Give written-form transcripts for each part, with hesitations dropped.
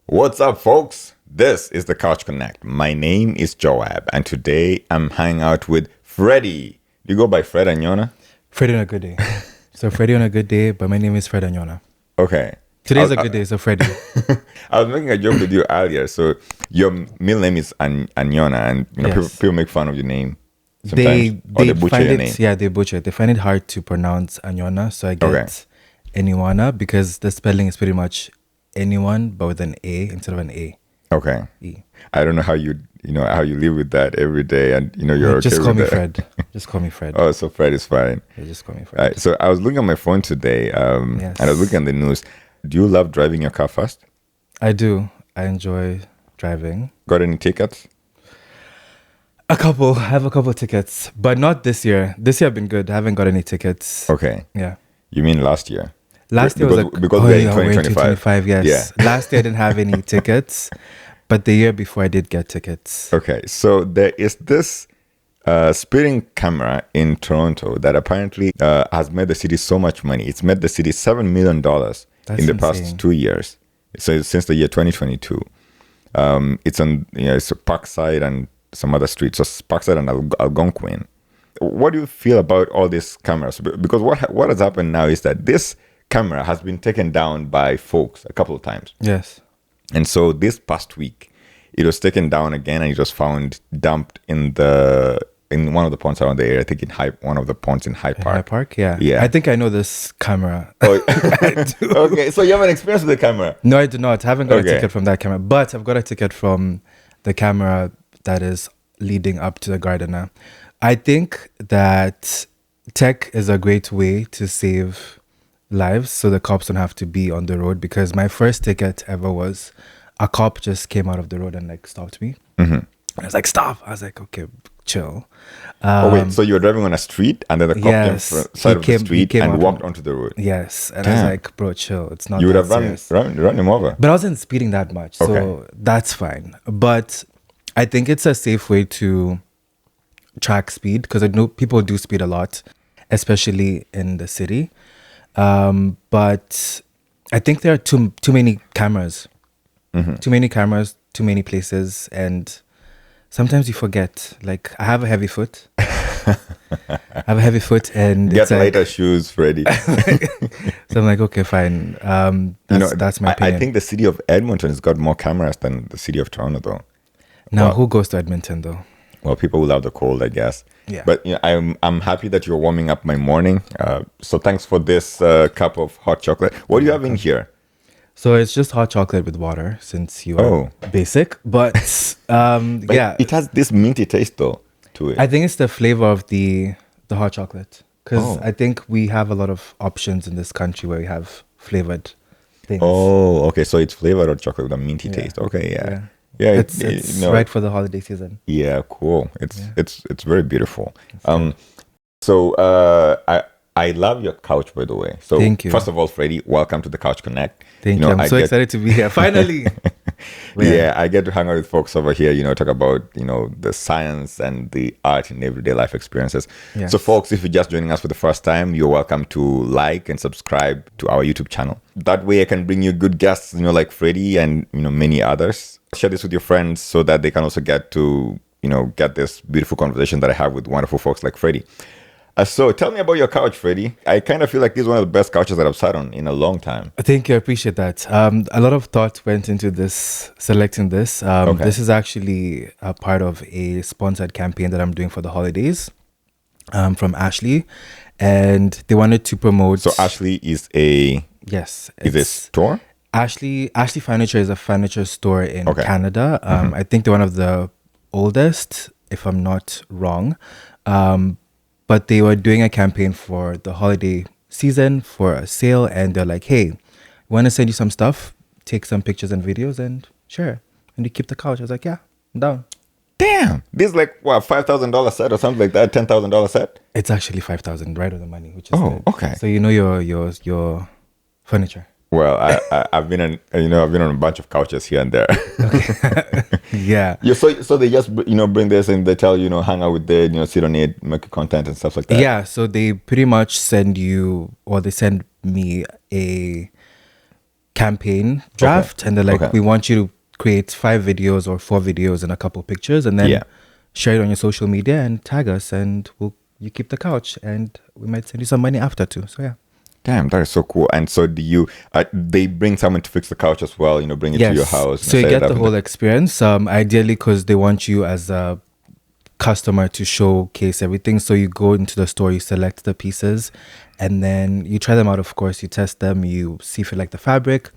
What's up, folks? This is the Couch Connect. My name is Joab, and today I'm hanging out with Freddie. You go by Fred Anyona? Freddie on a good day. So Freddie on a good day, but my name is Fred Anyona. Okay. Today's a good day, so Freddie. I was making a joke with you earlier. So your middle name is Anyona, and Yes. people make fun of your name sometimes. They butcher find your it, name. yeah, they butcher it. They find it hard to pronounce Anyona, so I get Anyona because the spelling is pretty much anyone, but with an A instead of an A. Okay. E. I don't know how you live with that every day, and you're Just okay call with me that. Fred. Just call me Fred. Oh, so Fred is fine. Yeah, just call me Fred. So I was looking at my phone today, Yes. and I was looking at the news. Do you love driving your car fast? I do. I enjoy driving. Got any tickets? I have a couple tickets, but not this year. This year I've been good. I haven't got any tickets. Okay. Yeah. You mean last year? Last year because, was because we're in 2025. Yes. Yeah. Last year I didn't have any tickets, but the year before I did get tickets. Okay. So there is this speeding camera in Toronto that apparently has made the city so much money. It's made the city $7 million in the past insane. 2 years. So since the year 2022. It's on it's Parkside and some other streets. So Parkside and Algonquin. What do you feel about all these cameras? Because what has happened now is that this camera has been taken down by folks a couple of times. Yes. And so this past week, it was taken down again, and it was found dumped in one of the ponds around the area. I think one of the ponds in Hyde Park. High Park, yeah. Yeah. I think I know this camera. Oh, okay. So you have an experience with the camera. No, I do not. I haven't got Okay. a ticket from that camera, but I've got a ticket from the camera that is leading up to the Gardener. I think that tech is a great way to save lives, so the cops don't have to be on the road. Because my first ticket ever was a cop just came out of the road and stopped me. Mm-hmm. And I was like, stop. I was like, okay, chill. Oh wait, so you were driving on a street, and then the cop yes, came from the side of the he street came and out walked from- onto the road. Yes. And I was Damn. like, bro, chill. It's not You would that have serious. run him over. But I wasn't speeding that much, so Okay. that's fine. But I think it's a safe way to track speed, because I know people do speed a lot, especially in the city. But I think there are too many cameras. Mm-hmm. Too many cameras, too many places, and sometimes you forget. Like, I have a heavy foot. And Get it's like, lighter shoes, Freddie. so I'm like, okay, fine. That's my I opinion. think the city of Edmonton has got more cameras than the city of Toronto, though. Now, Wow. who goes to Edmonton though? Well, people will love the cold, I guess. Yeah. But I'm happy that you're warming up my morning. So thanks for this cup of hot chocolate. What do you have in here? So it's just hot chocolate with water, since you are Oh. basic. But, But yeah, it has this minty taste though to it. I think it's the flavor of the hot chocolate. Because Oh. I think we have a lot of options in this country where we have flavored things. Oh, okay. So it's flavored hot chocolate with a minty Yeah. taste. Okay, yeah. Yeah. Yeah, It's right for the holiday season. Yeah, cool. It's very beautiful. good. So I love your couch, by the way. So Thank you. First of all, Freddie, welcome to the Couch Connect. Thank you. I'm so excited to be here. Finally. Yeah, I get to hang out with folks over here, talk about, the science and the art in everyday life experiences. Yes. So folks, if you're just joining us for the first time, you're welcome to like and subscribe to our YouTube channel. That way I can bring you good guests, like Freddie and, many others. Share this with your friends so that they can also get to, get this beautiful conversation that I have with wonderful folks like Freddie. So tell me about your couch, Freddie. I kind of feel like this is one of the best couches that I've sat on in a long time. Thank you. I appreciate that. A lot of thought went into selecting this. Okay. This is actually a part of a sponsored campaign that I'm doing for the holidays from Ashley. And they wanted to promote... So Ashley is a store? Ashley Furniture is a furniture store in Okay. Canada. I think they're one of the oldest, if I'm not wrong. But they were doing a campaign for the holiday season for a sale, and they're like, hey, we want to send you some stuff, take some pictures and videos and share. And you keep the couch. I was like, yeah, I'm down. Damn. This is like, what, $5,000 set or something like that? $10,000 set? It's actually $5,000 right on the money, which is good. Okay. So you know your furniture. Well, I've been on, I've been on a bunch of couches here and there. Yeah. Yeah, so they just bring this and they tell hang out with it, sit on it, make content and stuff like that. Yeah, so they pretty much send you, or they send me a campaign draft, and they're like, Okay. we want you to create 5 videos or 4 videos and a couple pictures, and then share it on your social media and tag us, and you keep the couch, and we might send you some money after too. So yeah. Damn, that is so cool. And so do you, they bring someone to fix the couch as well, bring it to your house. So you get the whole experience, ideally, because they want you as a customer to showcase everything. So you go into the store, you select the pieces, and then you try them out, of course. You test them, you see if you like the fabric.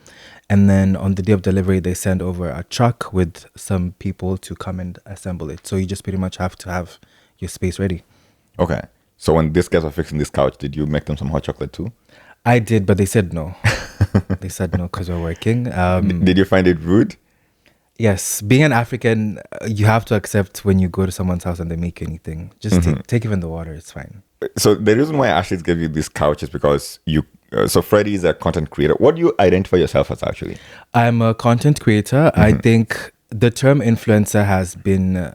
And then on the day of delivery, they send over a truck with some people to come and assemble it. So you just pretty much have to have your space ready. Okay. So when these guys were fixing this couch, did you make them some hot chocolate too? I did, but they said no. They said no because we're working. Did you find it rude? Yes. Being an African, you have to accept when you go to someone's house and they make you anything. Just take even the water. It's fine. So the reason why Ashley gave you this couch is because so Freddie is a content creator. What do you identify yourself as actually? I'm a content creator. I think the term influencer has been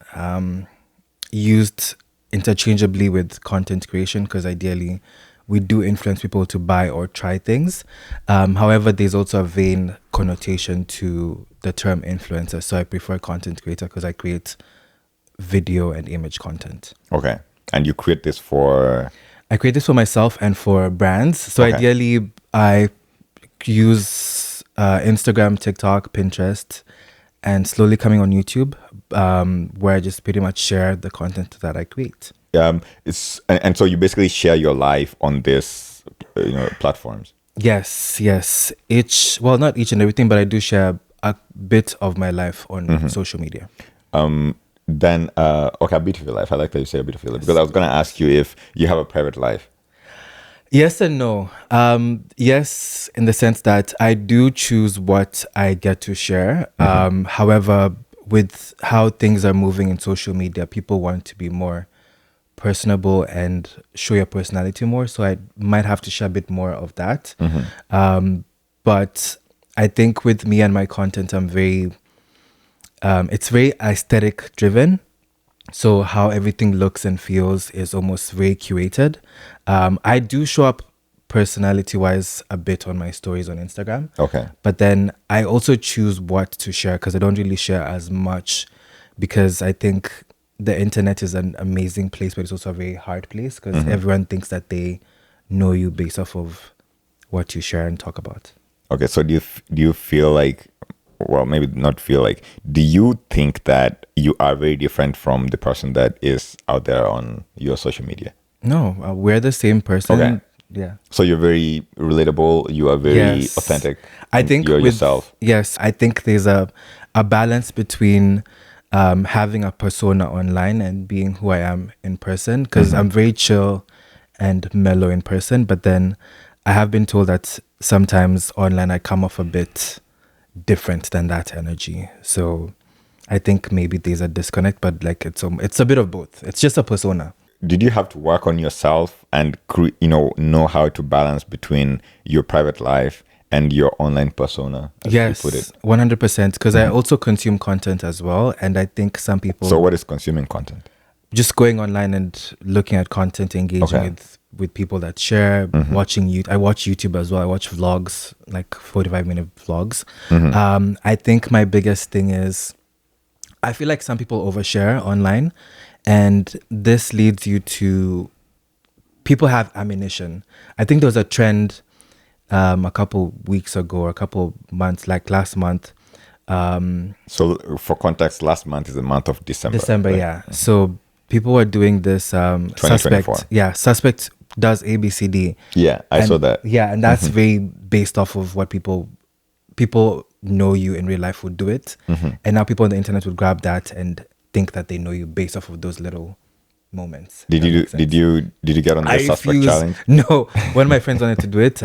used interchangeably with content creation, because ideally we do influence people to buy or try things. However, there's also a vain connotation to the term influencer. So I prefer content creator because I create video and image content. Okay. And you create this for? I create this for myself and for brands. So ideally, I use Instagram, TikTok, Pinterest, and slowly coming on YouTube, where I just pretty much share the content that I create. And so you basically share your life on this platforms. Yes. Not each and everything, but I do share a bit of my life on social media. Then a bit of your life. I like that you say a bit of your life, because I was going to ask you if you have a private life. Yes and no. Yes, in the sense that I do choose what I get to share. However, with how things are moving in social media, people want to be more personable and show your personality more. So I might have to share a bit more of that. But I think with me and my content, I'm very, it's very aesthetic driven. So how everything looks and feels is almost very curated. I do show up personality-wise a bit on my stories on Instagram. Okay. But then I also choose what to share, because I don't really share as much, because I think the internet is an amazing place, but it's also a very hard place, because everyone thinks that they know you based off of what you share and talk about. Okay, so do you feel like, well, maybe not feel like, do you think that you are very different from the person that is out there on your social media? No, we're the same person. Okay. Yeah. So you're very relatable. You are very authentic. I think you're yourself. Yes, I think there's a balance between having a persona online and being who I am in person, because I'm very chill and mellow in person, but then I have been told that sometimes online I come off a bit different than that energy. So I think maybe there's a disconnect, but like it's a bit of both. It's just a persona. Did you have to work on yourself and know how to balance between your private life and your online persona, as you put it? 100%, because I also consume content as well, and I think some people... So what is consuming content? Just going online and looking at content, engaging with people that share, watching YouTube. I watch YouTube as well. I watch vlogs, like 45-minute vlogs. I think my biggest thing is, I feel like some people overshare online, and this leads you to... People have ammunition. I think there was a trend a couple weeks ago, or a couple months, like last month. So for context, last month is the month of December. Right? Yeah. So people were doing this suspect. Yeah, suspect does ABCD. Yeah, I saw that. Yeah, and that's very based off of what people know you in real life would do it, and now people on the internet would grab that and think that they know you based off of those little moments. Did you get on the suspect challenge? No, one of my friends wanted to do it.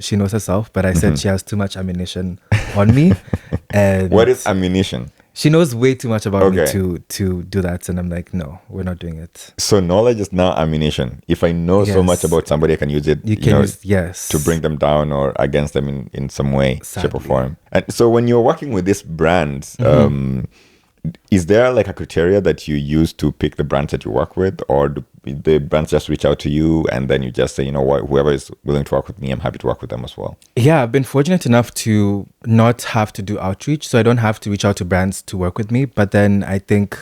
She knows herself, but I said she has too much ammunition on me. And what is ammunition? She knows way too much about me Okay. to do that, and I'm like, no, we're not doing it. So knowledge is now ammunition. If I know so much Yes. about somebody, I can use it, You can use, yes, to bring them down or against them in some way, shape or Sadly. form. And so when you're working with these brands, is there like a criteria that you use to pick the brands that you work with, or do the brands just reach out to you and then you just say, you know what, whoever is willing to work with me, I'm happy to work with them as well? Yeah, I've been fortunate enough to not have to do outreach, so I don't have to reach out to brands to work with me. But then I think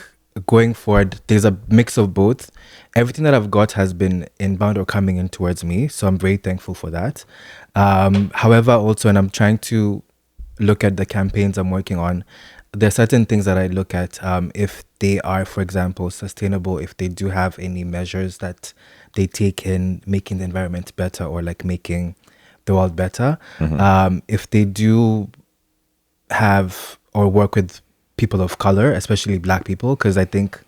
going forward, there's a mix of both. Everything that I've got has been inbound or coming in towards me, so I'm very thankful for that. However, also, and I'm trying to look at the campaigns I'm working on, there are certain things that I look at, if they are, for example, sustainable, if they do have any measures that they take in making the environment better or like making the world better. If they do have or work with people of color, especially Black people, because I think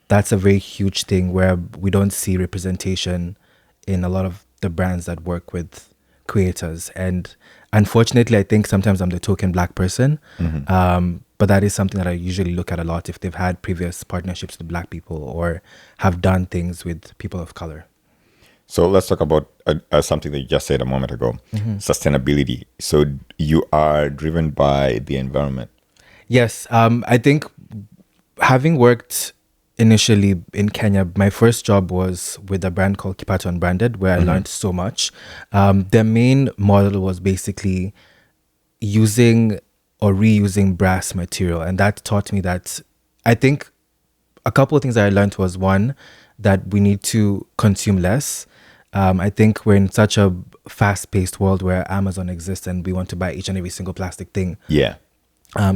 that's a very huge thing where we don't see representation in a lot of the brands that work with creators. And unfortunately, I think sometimes I'm the token Black person. But that is something that I usually look at a lot if they've had previous partnerships with Black people or have done things with people of color. So let's talk about something that you just said a moment ago, sustainability. So you are driven by the environment. Yes, I think having worked initially in Kenya, my first job was with a brand called Kipato Unbranded, where I learned so much. Their main model was basically using or reusing brass material, and that taught me that I think a couple of things that I learned was, one, that we need to consume less. I think we're in such a fast-paced world where Amazon exists and we want to buy each and every single plastic thing. Yeah.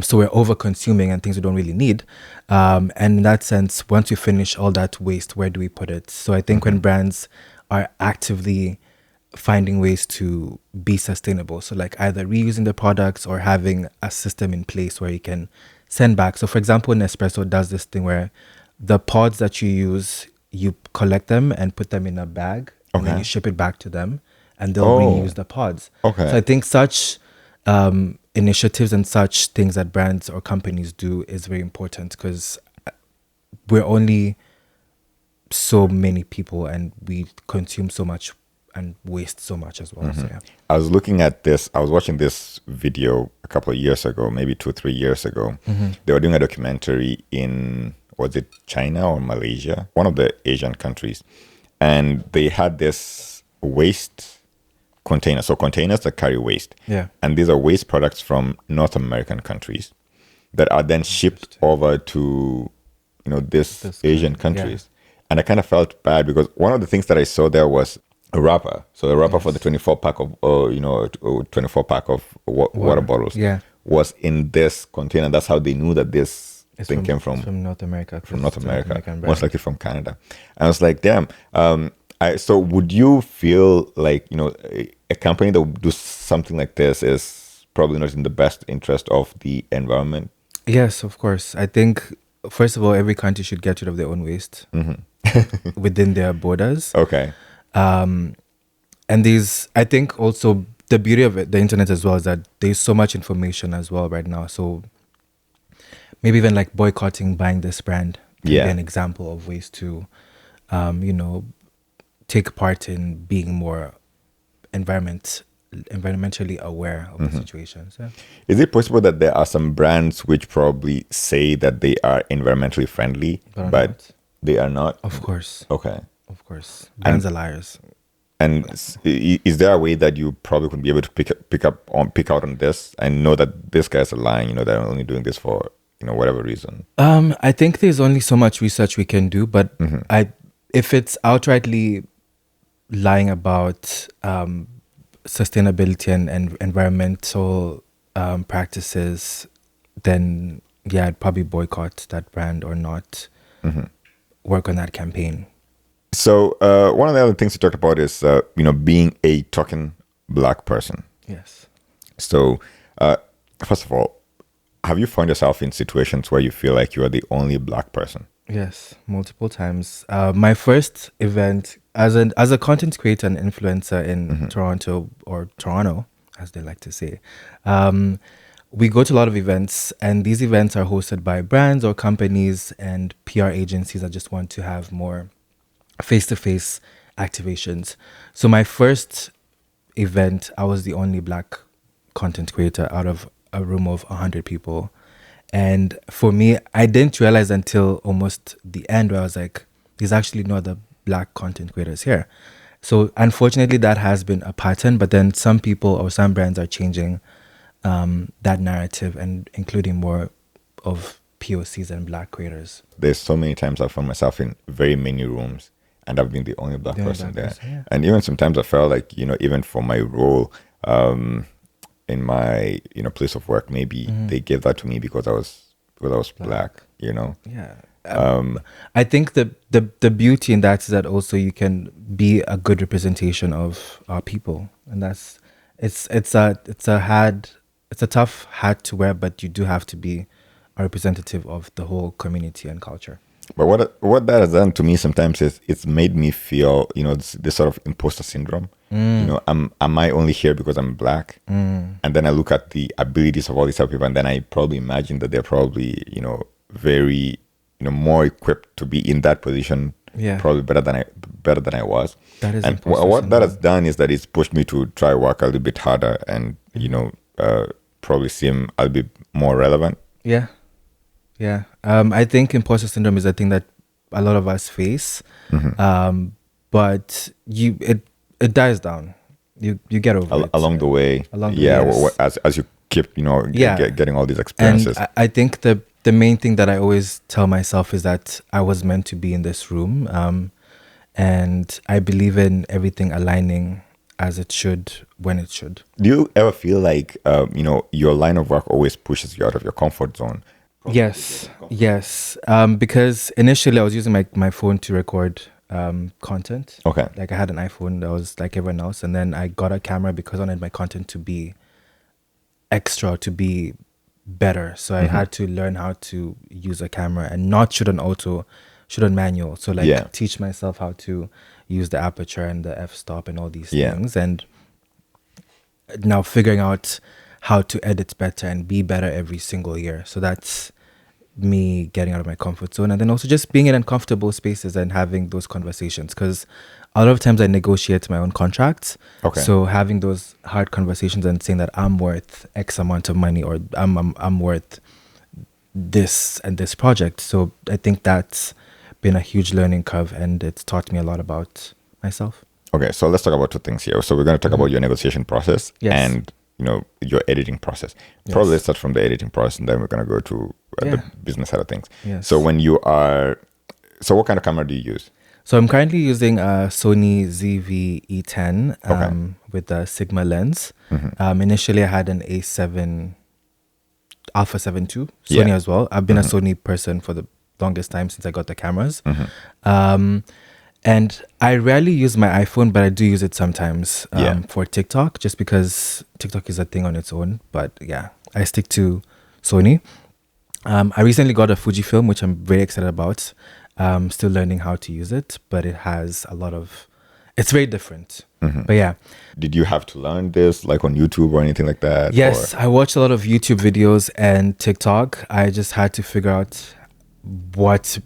So we're over-consuming and things we don't really need. And in that sense, once we finish all that waste, where do we put it? So I think when brands are actively finding ways to be sustainable, so like either reusing the products or having a system in place where you can send back. So for example, Nespresso does this thing where the pods that you use, you collect them and put them in a bag, and then you ship it back to them and they'll reuse the pods. Okay. So I think such initiatives and such things that brands or companies do is very important, because we're only so many people and we consume so much and waste so much as well. So yeah. I was looking at this, I was watching this video a couple of years ago, maybe 2-3 years ago. They were doing a documentary in, was it China or Malaysia? One of the Asian countries. And they had this waste container. So containers that carry waste. Yeah. And these are waste products from North American countries that are then shipped over to, this Asian countries. And I kind of felt bad because one of the things that I saw there was a wrapper. So a wrapper for the 24 pack of, 24 pack of water bottles was in this container. That's how they knew that this thing came from North America. From North America, most likely from Canada. And I was like, damn. So would you feel like, a company that would do something like this is probably not in the best interest of the environment? Yes, of course. I think, first of all, every country should get rid of their own waste within their borders. Okay. And I think also the beauty of the internet as well is that there's so much information as well right now. So maybe even like boycotting buying this brand can be an example of ways to, take part in being more environmentally aware of the situation. So. Is it possible that there are some brands which probably say that they are environmentally friendly, but they are not? Of course. Okay. Of course. Brands are liars. And is there a way that you probably could be able to pick out on this and know that these guys are lying, they're only doing this for, whatever reason? I think there's only so much research we can do, but if it's outrightly lying about sustainability and environmental practices, then I'd probably boycott that brand or not work on that campaign. So one of the other things you talked about is, being a token Black person. Yes. So first of all, have you found yourself in situations where you feel like you are the only Black person? Yes, multiple times. My first event as a content creator and influencer in Toronto, as they like to say, we go to a lot of events, and these events are hosted by brands or companies and PR agencies that just want to have more face-to-face activations. So my first event, I was the only Black content creator out of a room of 100 people. And for me, I didn't realize until almost the end where I was like, there's actually no other Black content creators here. So unfortunately, that has been a pattern, but then some people or some brands are changing that narrative and including more of POCs and Black creators. There's so many times I found myself in very many rooms and I've been the only Black person there. Yeah. And even sometimes I felt like, even for my role in my, place of work, maybe they gave that to me because I was Black. Yeah. I think the beauty in that is that also you can be a good representation of our people, and that's it's a tough hat to wear, but you do have to be a representative of the whole community and culture. But what that has done to me sometimes is it's made me feel, this sort of imposter syndrome. Am I only here because I'm Black? And then I look at the abilities of all these other people, and then I probably imagine that they're probably, very, more equipped to be in that position. Yeah. Probably better than I was. That is and imposter what that syndrome. has done is that it's pushed me to try work a little bit harder and, probably seem a little bit more relevant. Yeah. I think imposter syndrome is a thing that a lot of us face, but it dies down. You get over it Along the way. Yes. As you keep, getting all these experiences. And I think the main thing that I always tell myself is that I was meant to be in this room, and I believe in everything aligning as it should when it should. Do you ever feel like, your line of work always pushes you out of your comfort zone? Yes. Because initially I was using my phone to record content. Okay. Like I had an iPhone that was like everyone else, and then I got a camera because I wanted my content to be extra, to be better. So I had to learn how to use a camera and not shoot on manual. So teach myself how to use the aperture and the f-stop and all these things, and now figuring out how to edit better and be better every single year. So that's me getting out of my comfort zone, and then also just being in uncomfortable spaces and having those conversations, because a lot of times I negotiate my own contracts. Okay. So having those hard conversations and saying that I'm worth X amount of money, or I'm worth this and this project. So I think that's been a huge learning curve, and it's taught me a lot about myself. Okay, so let's talk about two things here. So we're going to talk about your negotiation process and your editing process. Probably let's start from the editing process, and then we're going to go to the business side of things. Yes. So what kind of camera do you use? So I'm currently using a Sony ZV-E10 with a Sigma lens. Initially I had an A7 Alpha 7 II Sony as well. I've been a Sony person for the longest time since I got the cameras. And I rarely use my iPhone, but I do use it sometimes for TikTok, just because TikTok is a thing on its own. But yeah, I stick to Sony. I recently got a Fujifilm, which I'm very excited about. Still learning how to use it, but it has it's very different. But yeah. Did you have to learn this like on YouTube or anything like that? Yes, I watched a lot of YouTube videos and TikTok. I just had to figure out what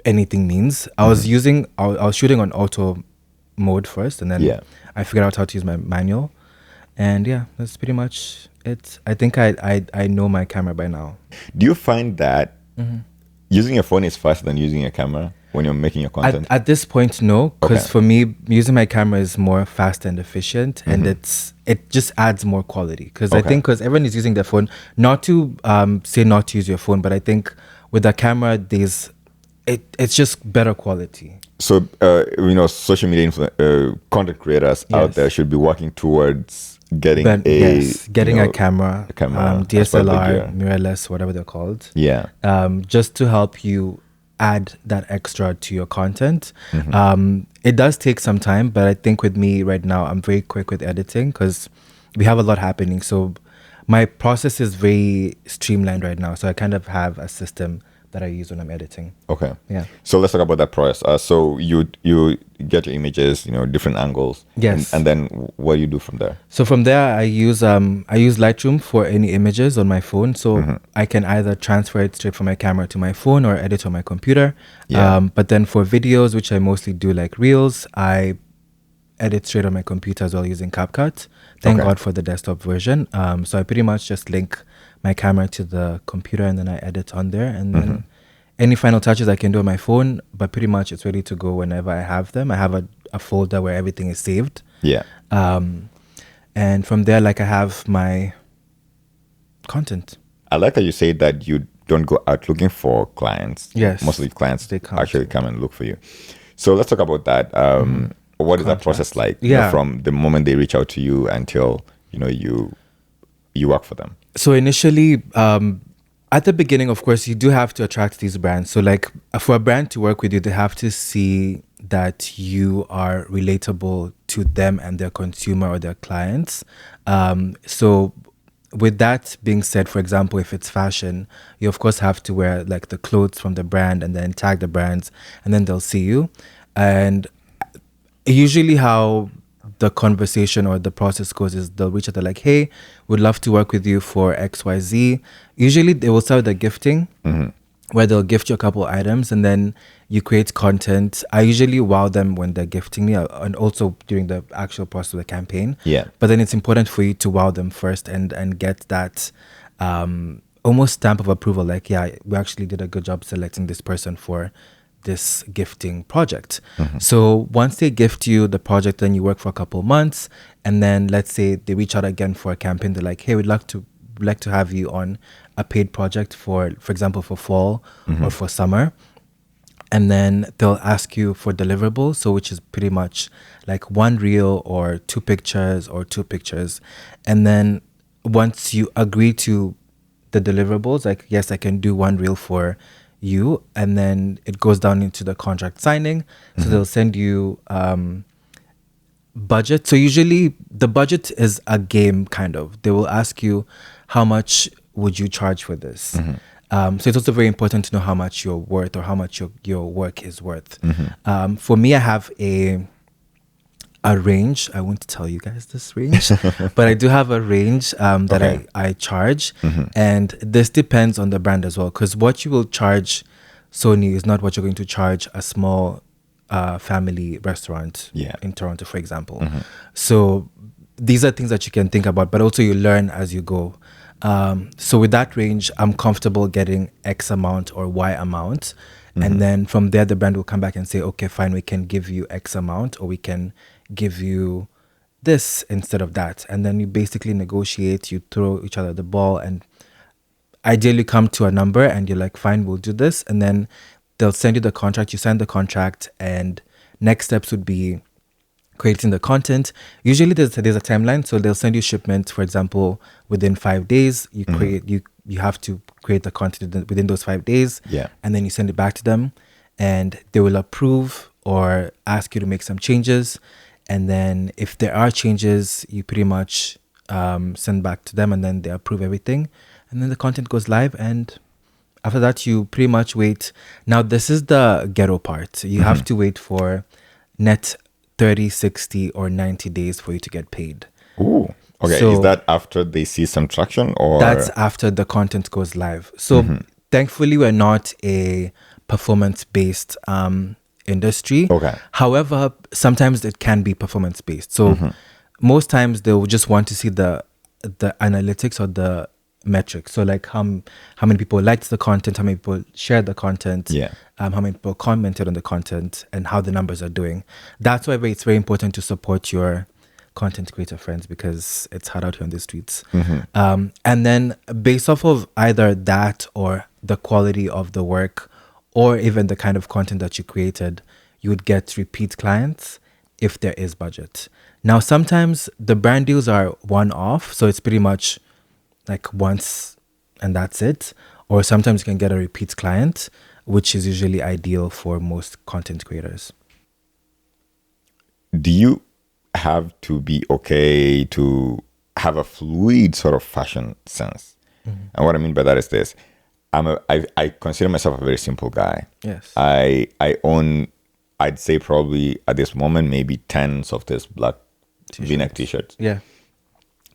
anything means. I was shooting on auto mode first, and then I figured out how to use my manual, and that's pretty much it. I think I know my camera by now. Do you find that using your phone is faster than using a camera when you're making your content? At this point, no, because for me, using my camera is more fast and efficient, and it just adds more quality. Because I think everyone is using their phone, not to say not to use your phone, but I think with a camera, it's just better quality. So social media content creators out there should be working towards getting a camera, DSLR, mirrorless, whatever they're called. Just to help you add that extra to your content. It does take some time, but I think with me right now, I'm very quick with editing because we have a lot happening. So my process is very streamlined right now. So I kind of have a system that I use when I'm editing. Okay. Yeah. So let's talk about that process. So you get your images, different angles. Yes. And then what do you do from there? So from there, I use Lightroom for any images on my phone. So I can either transfer it straight from my camera to my phone or edit on my computer. Yeah. But then for videos, which I mostly do like reels, I edit straight on my computer as well using CapCut. Thank Okay. God for the desktop version. So I pretty much just link my camera to the computer and then I edit on there. And then any final touches I can do on my phone, but pretty much it's ready to go whenever I have them. I have a folder where everything is saved. Yeah. And from there, like I have my content. I like that you say that you don't go out looking for clients. Yes. Mostly clients They come. actually come and look for you. So let's talk about that. What is that process like? Yeah. From the moment they reach out to you until you work for them. So initially, at the beginning, of course, you do have to attract these brands. So like for a brand to work with you, they have to see that you are relatable to them and their consumer or their clients. So with that being said, for example, if it's fashion, you of course have to wear like the clothes from the brand and then tag the brands and then they'll see you. And usually how the conversation or the process goes is they'll reach out, they're like, hey, we'd love to work with you for XYZ. Usually they will start with the gifting, where they'll gift you a couple items and then you create content. I usually wow them when they're gifting me and also during the actual process of the campaign. Yeah. But then it's important for you to wow them first and get that almost stamp of approval. Like, yeah, we actually did a good job selecting this person for this gifting project. So once they gift you the project, then you work for a couple months, and then let's say they reach out again for a campaign. They're like, hey, we'd like to have you on a paid project for example, for fall or for summer. And then they'll ask you for deliverables, so which is pretty much like one reel or two pictures. And then once you agree to the deliverables, like, yes, I can do one reel for you, and then it goes down into the contract signing. So they'll send you budget. So usually the budget is a game, kind of. They will ask you, how much would you charge for this? So it's also very important to know how much you're worth or how much your work is worth. For me, I have a range. I won't tell you guys this range, but I do have a range that Okay. I charge. And this depends on the brand as well, because what you will charge Sony is not what you're going to charge a small family restaurant in Toronto, for example. So these are things that you can think about, but also you learn as you go. So with that range, I'm comfortable getting X amount or Y amount. And then from there, the brand will come back and say, okay, fine, we can give you X amount, or we can give you this instead of that. And then you basically negotiate, you throw each other the ball, and ideally come to a number, and you're like, fine, we'll do this. And then they'll send you the contract, you sign the contract, and next steps would be creating the content. Usually there's a timeline, so they'll send you shipment, for example, within 5 days. You create you have to create the content within those 5 days, and then you send it back to them, and they will approve or ask you to make some changes. And then if there are changes, you pretty much send back to them, and then they approve everything, and then the content goes live. And after that, you pretty much wait. Now, this is the ghetto part. You have to wait for net 30, 60, or 90 days for you to get paid. Ooh. Okay. So- is that after they see some traction, or That's after the content goes live. So thankfully, we're not a performance-based industry. Okay. However, sometimes it can be performance-based. So most times they'll just want to see the analytics or the metrics. So like how many people liked the content, how many people shared the content, how many people commented on the content, and how the numbers are doing. That's why it's very important to support your content creator friends, because it's hard out here on the streets. And then based off of either that or the quality of the work, or even the kind of content that you created, you would get repeat clients if there is budget. Now, sometimes the brand deals are one-off, so it's pretty much like once and that's it. Or sometimes you can get a repeat client, which is usually ideal for most content creators. do you have to be okay to have a fluid sort of fashion sense? And what I mean by that is this. I consider myself a very simple guy. Yes. I own, I'd say probably at this moment maybe tens of this black V-neck t-shirts. Yeah.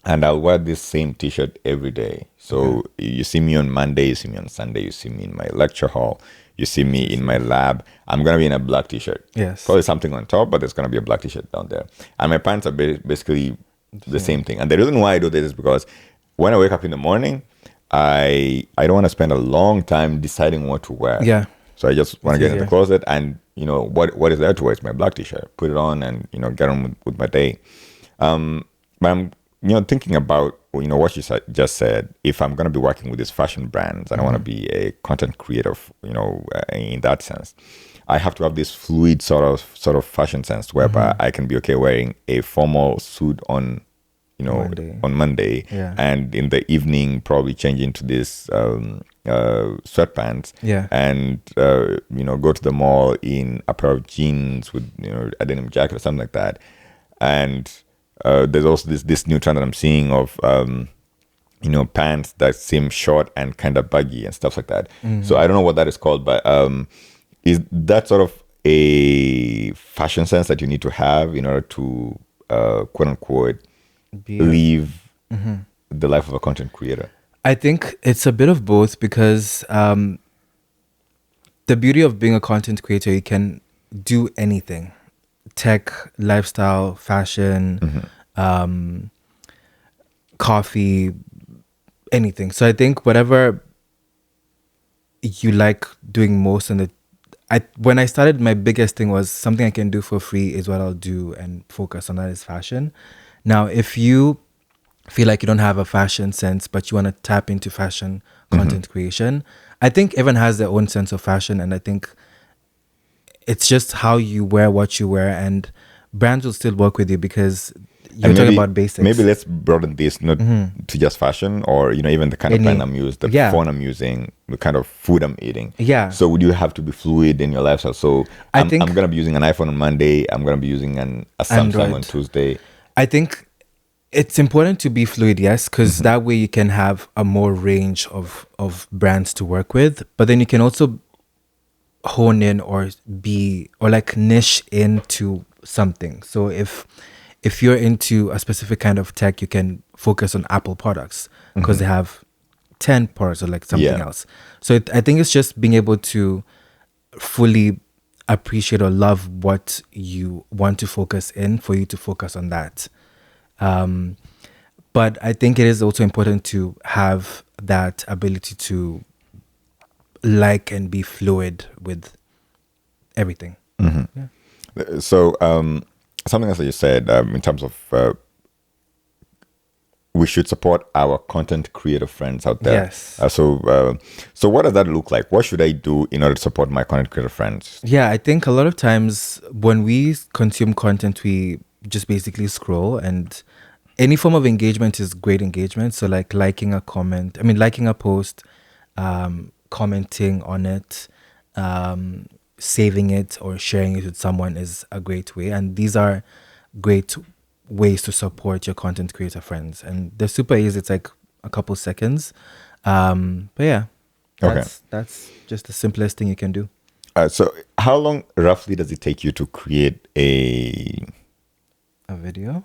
And I'll wear this same t-shirt every day. So you see me on Monday, you see me on Sunday, you see me in my lecture hall, you see me in my lab. I'm gonna be in a black t-shirt. Yes. Probably something on top, but there's gonna be a black t-shirt down there. And my pants are basically the same thing. And the reason why I do this is because when I wake up in the morning, I don't want to spend a long time deciding what to wear. Yeah. So I just want to get in the easier. closet and, you know, what is there to wear? It's my black t-shirt. Put it on and, you know, get on with my day. But I'm, you know, thinking about, you know, what you just said. If I'm going to be working with these fashion brands and I want to be a content creator, you know, in that sense, I have to have this fluid sort of fashion sense whereby I can be okay wearing a formal suit on, you know, on Monday, and in the evening probably change into this sweatpants, and you know, go to the mall in a pair of jeans with, you know, a denim jacket or something like that. And there's also this new trend that I'm seeing of you know, pants that seem short and kind of baggy and stuff like that. So I don't know what that is called, but is that sort of a fashion sense that you need to have in order to quote unquote live the life of a content creator? I think it's a bit of both, because the beauty of being a content creator, you can do anything: tech, lifestyle, fashion, coffee, anything. So I think whatever you like doing most, and when I started, my biggest thing was something I can do for free is what I'll do and focus on. That is fashion. Now, if you feel like you don't have a fashion sense, but you want to tap into fashion content creation, I think everyone has their own sense of fashion. And I think it's just how you wear what you wear, and brands will still work with you because you're talking about basics. Maybe let's broaden this not to just fashion, or, you know, even the kind of pen I'm using, the phone I'm using, the kind of food I'm eating. Yeah. So would you have to be fluid in your lifestyle? So I'm going to be using an iPhone on Monday. I'm going to be using a Samsung Android on Tuesday. I think it's important to be fluid, yes, because that way you can have a more range of brands to work with. But then you can also hone in or like niche into something. So if you're into a specific kind of tech, you can focus on Apple products because they have 10 products or like something else. So I think it's just being able to fully appreciate or love what you want to focus in for you to focus on that. But I think it is also important to have that ability to like and be fluid with everything. So something else that you said in terms of we should support our content creator friends out there. Yes. So what does that look like? What should I do in order to support my content creator friends? Yeah, I think a lot of times when we consume content, we just basically scroll, and any form of engagement is great engagement. So like liking a post, commenting on it, saving it or sharing it with someone is a great way. And these are great ways to support your content creator friends. And they're super easy. It's like a couple seconds. But yeah, that's just the simplest thing you can do. So how long roughly does it take you to create a video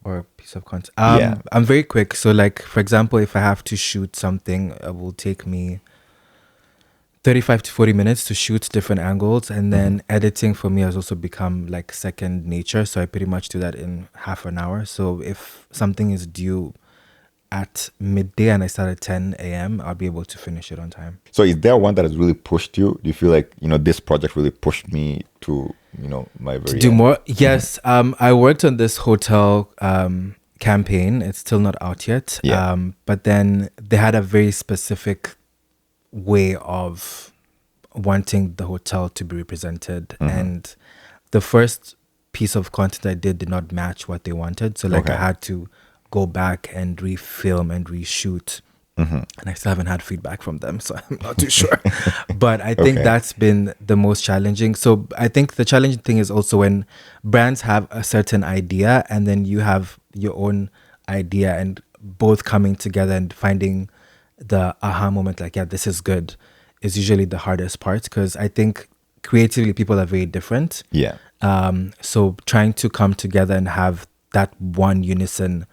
or a piece of content? I'm very quick. So like, for example, if I have to shoot something, it will take me 35 to 40 minutes to shoot different angles. And then editing for me has also become like second nature. So I pretty much do that in half an hour. So if something is due at midday and I start at 10 a.m., I'll be able to finish it on time. So is there one that has really pushed you? Do you feel like, you know, this project really pushed me to, you know, my very do more? Yes. I worked on this hotel campaign. It's still not out yet. But then they had a very specific way of wanting the hotel to be represented, and the first piece of content I did not match what they wanted. So like I had to go back and refilm and reshoot, and I still haven't had feedback from them, so I'm not too sure. But I think that's been the most challenging. So I think the challenging thing is also when brands have a certain idea and then you have your own idea, and both coming together and finding the aha moment, like, yeah, this is good, is usually the hardest part, because I think creatively people are very different. Yeah. So trying to come together and have that one unison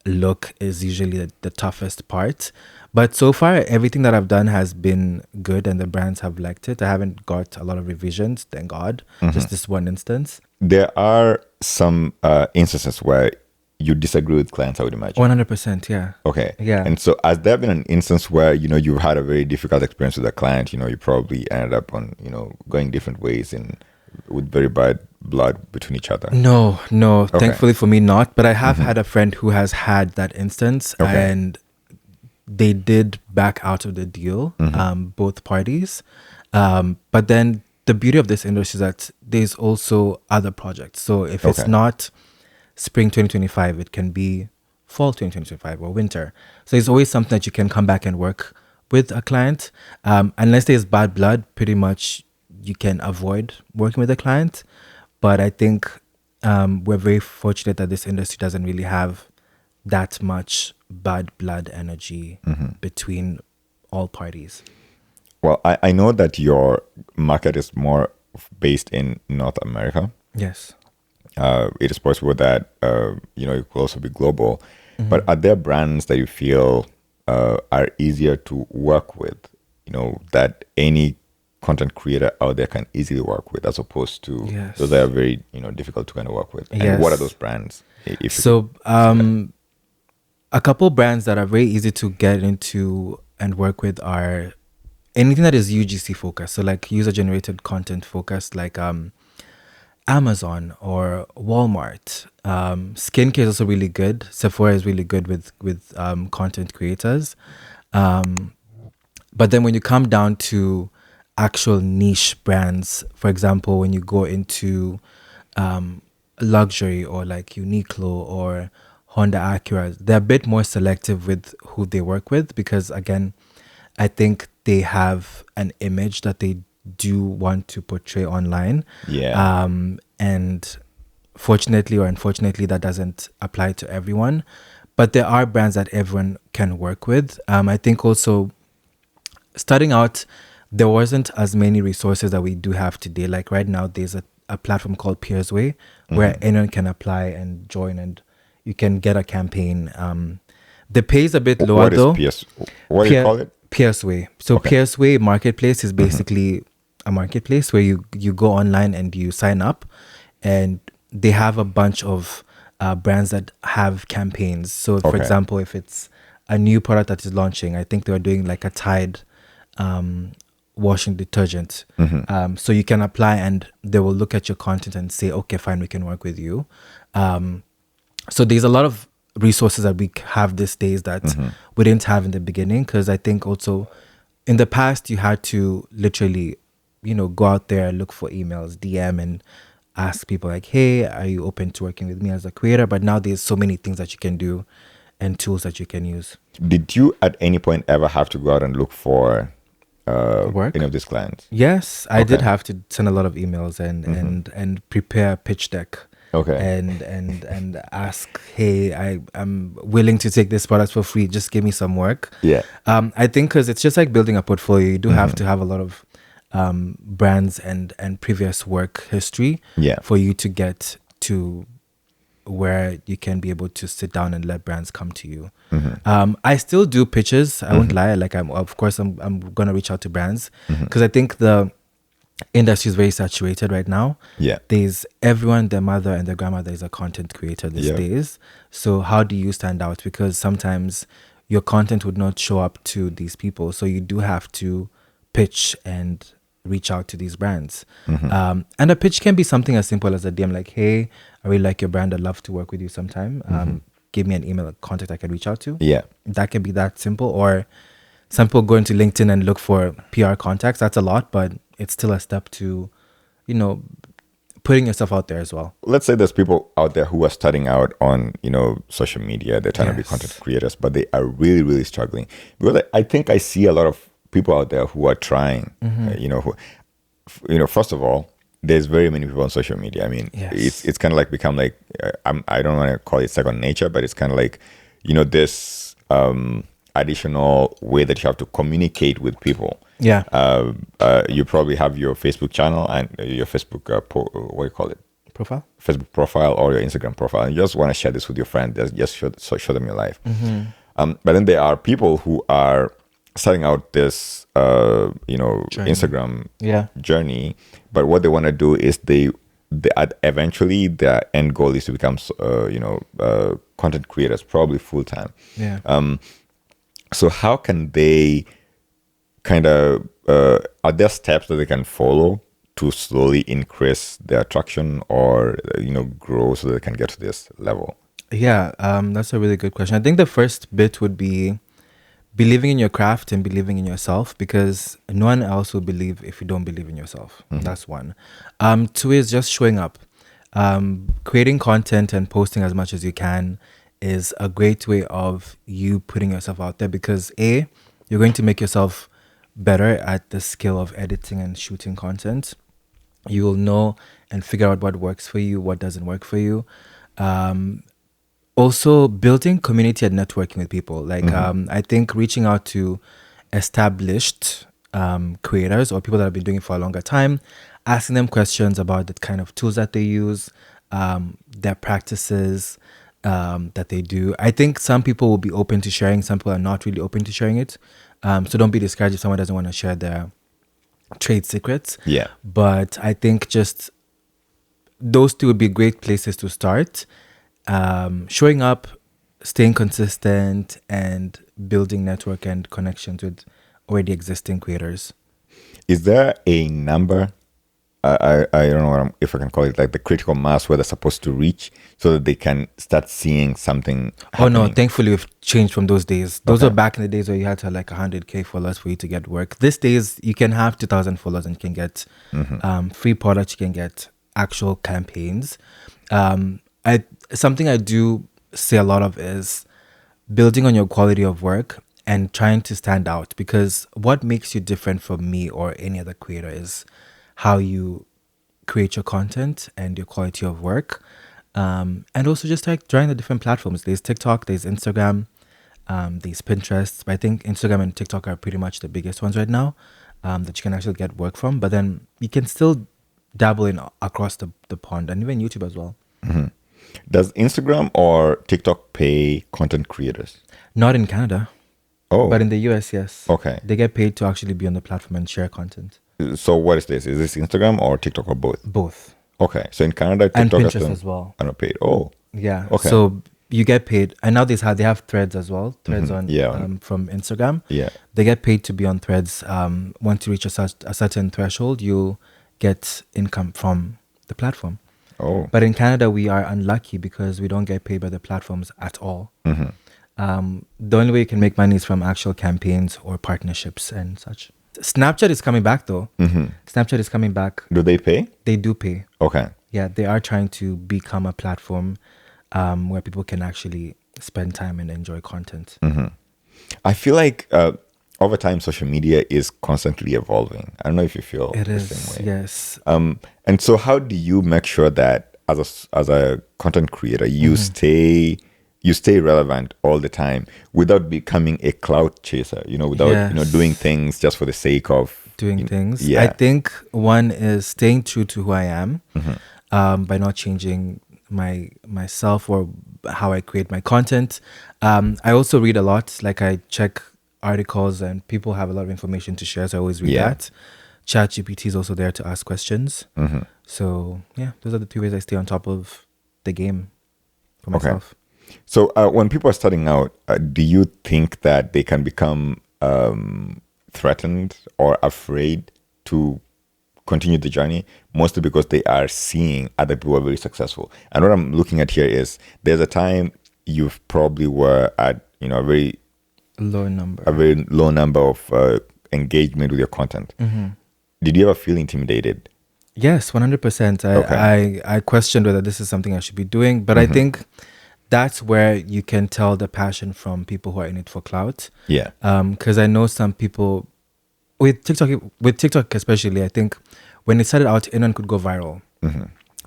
look is usually the toughest part. But so far, everything that I've done has been good and the brands have liked it. I haven't got a lot of revisions, thank God. Just this one instance. There are some instances where you disagree with clients, I would imagine. 100%, yeah. Okay. Yeah. And so has there been an instance where, you've had a very difficult experience with a client, you probably ended up on, going different ways and with very bad blood between each other? No, Okay. thankfully for me not. But I have had a friend who has had that instance, Okay. and they did back out of the deal, both parties. But then the beauty of this industry is that there's also other projects. So if it's Okay. not spring 2025, it can be fall 2025 or winter. So it's always something that you can come back and work with a client. Unless there's bad blood, pretty much you can avoid working with a client. But I think we're very fortunate that this industry doesn't really have that much bad blood energy between all parties. Well, I know that your market is more based in North America. Yes. It is possible that, it could also be global. But are there brands that you feel are easier to work with, that any content creator out there can easily work with, as opposed to Yes. those that are very, difficult to kind of work with? And Yes. what are those brands? If you So a couple brands that are very easy to get into and work with are anything that is UGC focused. So like user generated content focused, like Amazon or Walmart. Skincare is also really good. Sephora is really good with content creators. But then when you come down to actual niche brands, for example, when you go into luxury or like Uniqlo or Honda Acura, they're a bit more selective with who they work with, because again, I think they have an image that they do want to portray online. Yeah. And fortunately or unfortunately, that doesn't apply to everyone. But there are brands that everyone can work with. I think also starting out, there wasn't as many resources that we do have today. Like right now, there's a platform called Peersway where anyone can apply and join, and you can get a campaign. The pay is a bit lower though. What do you call it? Peersway. So Okay. Peersway Marketplace is basically a marketplace where you go online and you sign up, and they have a bunch of brands that have campaigns. So for Okay. example, if it's a new product that is launching, I think they were doing like a Tide washing detergent. So you can apply and they will look at your content and say, okay, fine, we can work with you. So there's a lot of resources that we have these days that we didn't have in the beginning, because I think also in the past you had to literally, go out there, look for emails, DM, and ask people like, hey, are you open to working with me as a creator? But now there's so many things that you can do and tools that you can use. Did you at any point ever have to go out and look for Work? any of these clients? Yes, I did Okay. have to send a lot of emails and prepare a pitch deck. Okay. And ask, hey, I'm willing to take this product for free. Just give me some work. Yeah. I think because it's just like building a portfolio. You do have to have a lot of brands and previous work history Yeah. for you to get to where you can be able to sit down and let brands come to you. I still do pitches. I won't lie. Like I'm gonna reach out to brands because I think the industry is very saturated right now. Yeah. There's everyone, their mother and their grandmother is a content creator these Yeah. days. So how do you stand out? Because sometimes your content would not show up to these people. So you do have to pitch and reach out to these brands. And a pitch can be something as simple as a DM, like, hey, I really like your brand. I'd love to work with you sometime. Give me an email, a contact I can reach out to. Yeah. That can be that simple. Or some people go into LinkedIn and look for PR contacts. That's a lot, but it's still a step to, putting yourself out there as well. Let's say there's people out there who are starting out on, social media. They're trying to be Yes. content creators, but they are really, really struggling. Because I think I see a lot of people out there who are trying, first of all, there's very many people on social media. I mean, Yes. it's kind of like become like, I don't want to call it second nature, but it's kind of like, this additional way that you have to communicate with people. Yeah. You probably have your Facebook channel and your Facebook, what do you call it? Profile? Facebook profile or your Instagram profile. And you just want to share this with your friend. Just show them your life. But then there are people who are starting out this, Journey. Instagram Yeah. journey. But what they want to do is eventually their end goal is to become, content creators, probably full time. Yeah. So how can they kind of, are there steps that they can follow to slowly increase their attraction or, grow so that they can get to this level? Yeah, that's a really good question. I think the first bit would be believing in your craft and believing in yourself, because no one else will believe if you don't believe in yourself. That's one. Two is just showing up. Creating content and posting as much as you can is a great way of you putting yourself out there, because A, you're going to make yourself better at the skill of editing and shooting content. You will know and figure out what works for you, what doesn't work for you. Also, building community and networking with people. Like, I think reaching out to established creators or people that have been doing it for a longer time, asking them questions about the kind of tools that they use, their practices that they do. I think some people will be open to sharing, some people are not really open to sharing it. So don't be discouraged if someone doesn't want to share their trade secrets. Yeah. But I think just those two would be great places to start. Showing up, staying consistent, and building network and connections with already existing creators. Is there a number? I don't know if I can call it, like the critical mass where they're supposed to reach so that they can start seeing something happening? Oh no, thankfully we've changed from those days. Those were back in the days where you had to have like 100K followers for you to get work. These days you can have 2,000 followers and you can get free products, you can get actual campaigns. Something I do say a lot of is building on your quality of work and trying to stand out, because what makes you different from me or any other creator is how you create your content and your quality of work. And also just like trying the different platforms. There's TikTok, there's Instagram, there's Pinterest. But I think Instagram and TikTok are pretty much the biggest ones right now that you can actually get work from. But then you can still dabble in across the pond, and even YouTube as well. Does Instagram or TikTok pay content creators? Not in Canada. Oh. But in the US, yes. Okay. They get paid to actually be on the platform and share content. So what is this? Is this Instagram or TikTok or both? Both. Okay. So in Canada, And TikTok Pinterest as well. are not paid. Oh. Yeah. Okay. So you get paid. And now they have threads as well. Threads on from Instagram. Yeah. They get paid to be on threads. Once you reach a certain threshold, you get income from the platform. Oh. But in Canada, we are unlucky because we don't get paid by the platforms at all. The only way you can make money is from actual campaigns or partnerships and such. Snapchat is coming back though. Snapchat is coming back. Do they pay? They do pay. Okay. Yeah, they are trying to become a platform where people can actually spend time and enjoy content. I feel like over time, social media is constantly evolving. I don't know if you feel the same way. Yes. And so how do you make sure that as a content creator, you stay relevant all the time without becoming a clout chaser, without, doing things just for the sake of doing things. Yeah. I think one is staying true to who I am by not changing myself or how I create my content. I also read a lot. Like I check articles and people have a lot of information to share. So I always read that. ChatGPT is also there to ask questions. So yeah, those are the two ways I stay on top of the game for myself. So when people are starting out, do you think that they can become threatened or afraid to continue the journey? Mostly because they are seeing other people are very successful. And what I'm looking at here is there's a time you probably were at a very low number of engagement with your content. Did you ever feel intimidated? Yes, 100%. I questioned whether this is something I should be doing, but I think that's where you can tell the passion from people who are in it for clout. Yeah. Because I know some people with TikTok especially, I think when it started out, anyone could go viral.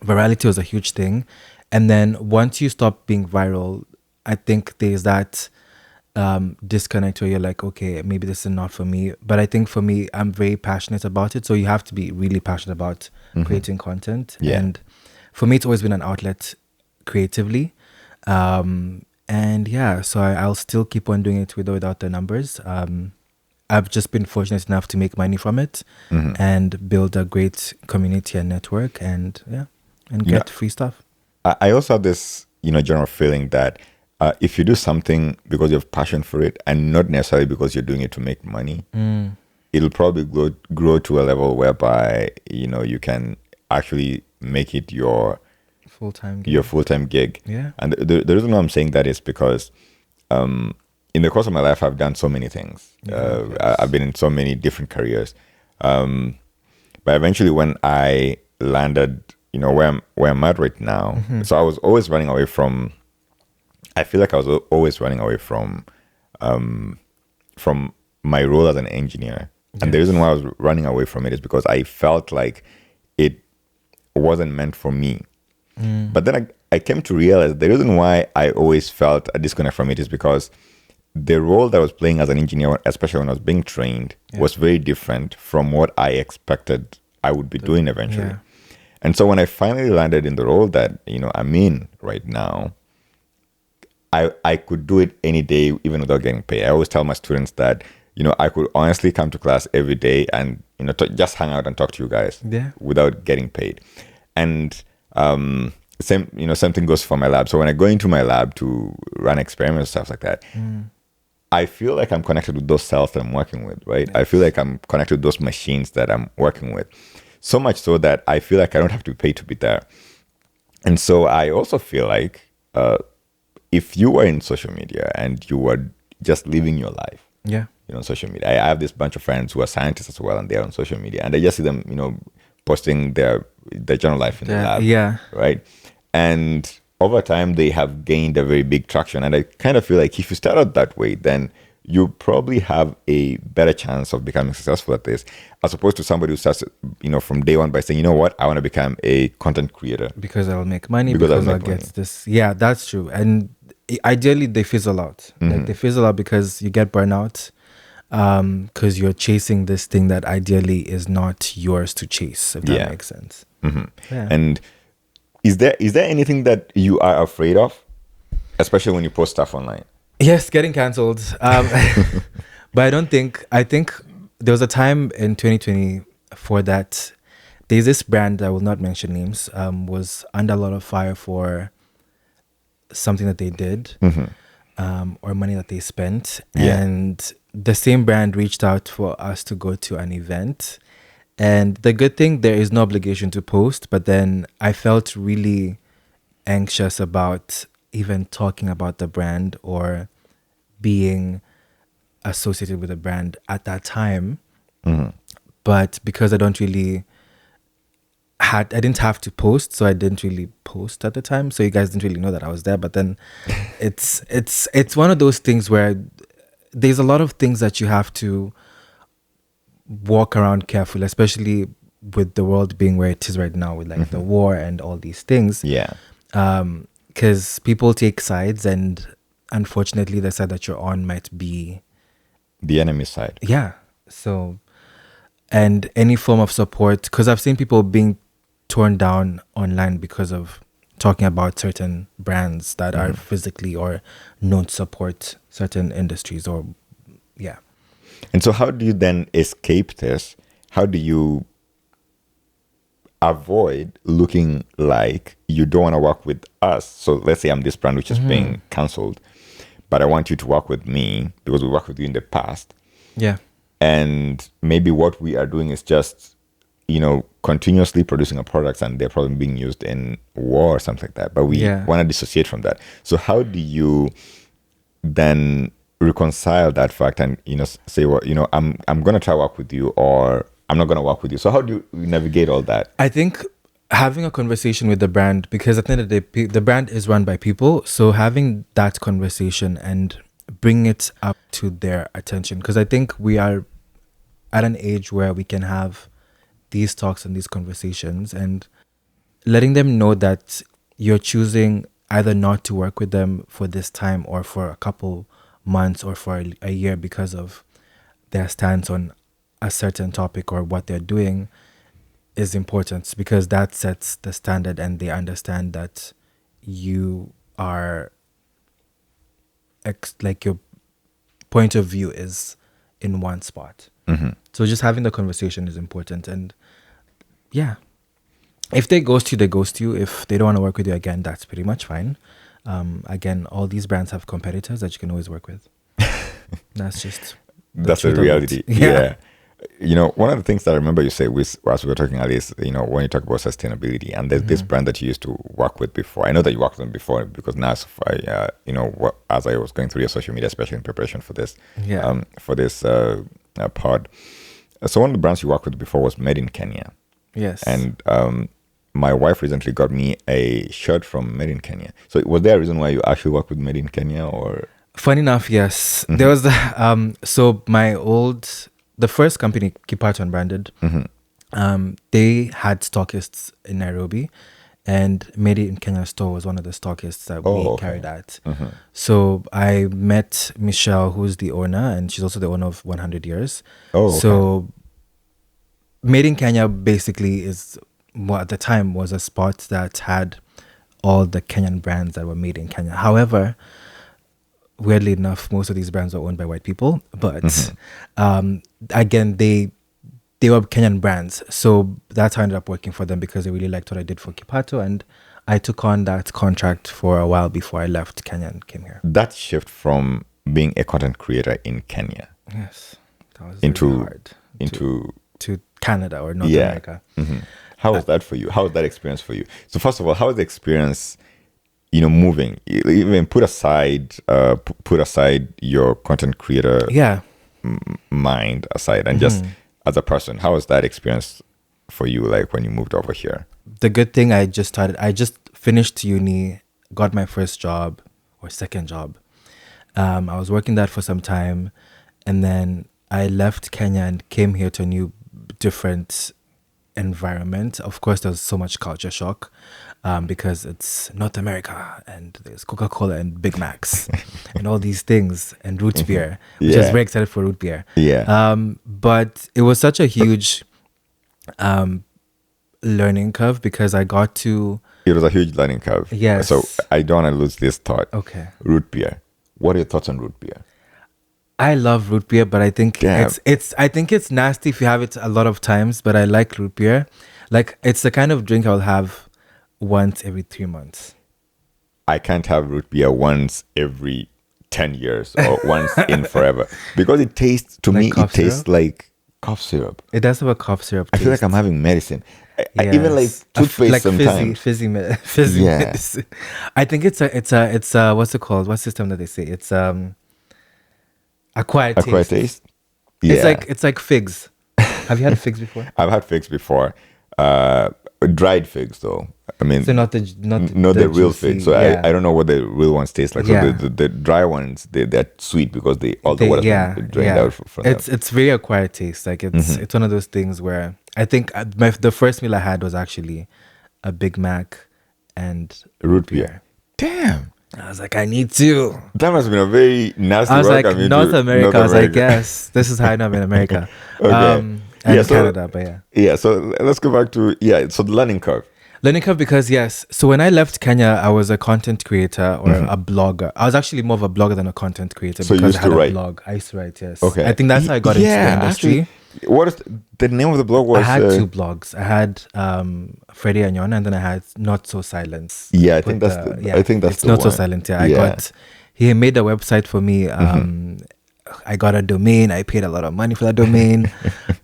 Virality was a huge thing. And then once you stop being viral, I think there's that disconnect where you're like, okay, maybe this is not for me. But I think for me, I'm very passionate about it. So you have to be really passionate about creating content. Yeah. And for me, it's always been an outlet creatively. And yeah, so I'll still keep on doing it with or without the numbers. I've just been fortunate enough to make money from it and build a great community and network and get free stuff. I also have this, general feeling that if you do something because you have passion for it and not necessarily because you're doing it to make money, it'll probably grow to a level whereby, you can actually make it your full-time gig. Yeah. And the reason why I'm saying that is because in the course of my life, I've done so many things. I've been in so many different careers. But eventually when I landed, where I'm at right now, so I was always running away from, I feel like I was always running away from my role as an engineer. Yes. And the reason why I was running away from it is because I felt like it wasn't meant for me. But then I came to realize the reason why I always felt a disconnect from it is because the role that I was playing as an engineer, especially when I was being trained, was very different from what I expected I would be doing eventually. Yeah. And so when I finally landed in the role that, I'm in right now, I could do it any day, even without getting paid. I always tell my students that, I could honestly come to class every day and, just hang out and talk to you guys without getting paid. And same thing goes for my lab. So when I go into my lab to run experiments, stuff like that, I feel like I'm connected with those cells that I'm working with, right? Nice. I feel like I'm connected with those machines that I'm working with. So much so that I feel like I don't have to pay to be there. And so I also feel like if you were in social media and you were just living your life, on social media. I have this bunch of friends who are scientists as well, and they're on social media, and I just see them, posting their general life in the lab, right? And over time, they have gained a very big traction. And I kind of feel like if you start out that way, then you probably have a better chance of becoming successful at this, as opposed to somebody who starts, from day one by saying, I want to become a content creator. Because I'll make money, because I'll get this. Yeah, that's true. And ideally, they fizzle out. Like they fizzle out because you get burnout, because you're chasing this thing that ideally is not yours to chase, if that makes sense. Yeah. And is there anything that you are afraid of, especially when you post stuff online? Yes, getting cancelled. But I think there was a time in 2024 that there's this brand, I will not mention names, was under a lot of fire for something that they did, or money that they spent. And the same brand reached out for us to go to an event. And the good thing, there is no obligation to post, but then I felt really anxious about even talking about the brand or being associated with a brand at that time. But because I didn't have to post, so I didn't really post at the time. So you guys didn't really know that I was there. But then it's one of those things where there's a lot of things that you have to walk around carefully, especially with the world being where it is right now with like the war and all these things. Because people take sides, and unfortunately the side that you're on might be the enemy side. So, and any form of support, because I've seen people being torn down online because of talking about certain brands that are physically or known to support certain industries or And so how do you then escape this? How do you avoid looking like you don't want to work with us? So let's say I'm this brand which is being cancelled, but I want you to work with me because we worked with you in the past. And maybe what we are doing is just, continuously producing our products and they're probably being used in war or something like that. But we want to dissociate from that. So how do you then reconcile that fact and say, well, I'm going to try to work with you, or I'm not going to work with you? So how do you navigate all that? I think having a conversation with the brand, because at the end of the day, the brand is run by people. So having that conversation and bring it up to their attention, because I think we are at an age where we can have these talks and these conversations, and letting them know that you're choosing either not to work with them for this time or for a couple months or for a year because of their stance on a certain topic or what they're doing is important, because that sets the standard and they understand that you are like your point of view is in one spot. So just having the conversation is important. And yeah, if they ghost you, they ghost you. If they don't want to work with you again, that's pretty much fine. Again, all these brands have competitors that you can always work with. That's just that's a reality. Yeah. You know, one of the things that I remember you say as we were talking earlier is, you know, when you talk about sustainability, and there's this brand that you used to work with before. I know that you worked with them before, because now, you know, as I was going through your social media, especially in preparation for this, pod. So one of the brands you worked with before was made in Kenya. Yes. And my wife recently got me a shirt from Made in Kenya. So was there a reason why you actually work with Made in Kenya, or? Funny enough, yes. There was so the first company, Kipato Unbranded, they had stockists in Nairobi, and Made in Kenya store was one of the stockists that we carried at. So I met Michelle, who's the owner, and she's also the owner of 100 Years. So Made in Kenya basically is what at the time was a spot that had all the Kenyan brands that were made in Kenya. However, weirdly enough, most of these brands are owned by white people, but again, they were Kenyan brands. So that's how I ended up working for them, because they really liked what I did for Kipato, and I took on that contract for a while before I left Kenya and came here. That shift from being a content creator in Kenya, yes, that was really hard to Canada or North America. How was that for you? How was that experience for you? So first of all, how was the experience, you know, moving? Even put aside your content creator mind aside, and just as a person, how was that experience for you, like when you moved over here? The good thing, I just finished uni, got my first job or second job. I was working that for some time, and then I left Kenya and came here to a new, different environment. Of course, there was so much culture shock, because it's North America and there's Coca-Cola and Big Macs and all these things, and root beer, which I was very excited for root beer. But it was such a huge learning curve, because I got to... It was a huge learning curve. Yes. So I don't want to lose this thought. Okay. Root beer. What are your thoughts on root beer? I love root beer, but I think it's nasty if you have it a lot of times, but I like root beer. Like, it's the kind of drink I'll have once every 3 months. I can't have root beer once every 10 years or once in forever, because it tastes, to me, it tastes like cough syrup. It does have a cough syrup taste. I feel like I'm having medicine. I even like toothpaste like sometimes. Fizzy medicine. I think it's a what's it called? What system that they say? It's acquired taste. Yeah. It's like figs. Have you had figs before? I've had figs before. Dried figs though. I mean, so not the real figs. So I don't know what the real ones taste like. So the dry ones, they're sweet because all the water is drained out from them. It's very acquired taste. Like it's one of those things where I think the first meal I had was actually a Big Mac and root beer. Damn. I was like, I need to. That must have been a very nasty I was like, North America. I was like, yes, this is how I know I'm in America. Okay. And Canada, but yeah. So let's go back to so the learning curve. Learning curve, because so when I left Kenya, I was a content creator or a blogger. I was actually more of a blogger than a content creator, so because I had a blog. I used to write, yes. Okay. I think that's how I got into the industry. Actually, what is the name of the blog? I had 2 blogs. I had Freddie Anyona, and then I had Not So Silent. Yeah, I think that's it's Not So Silent. Yeah, he made a website for me. I got a domain. I paid a lot of money for that domain.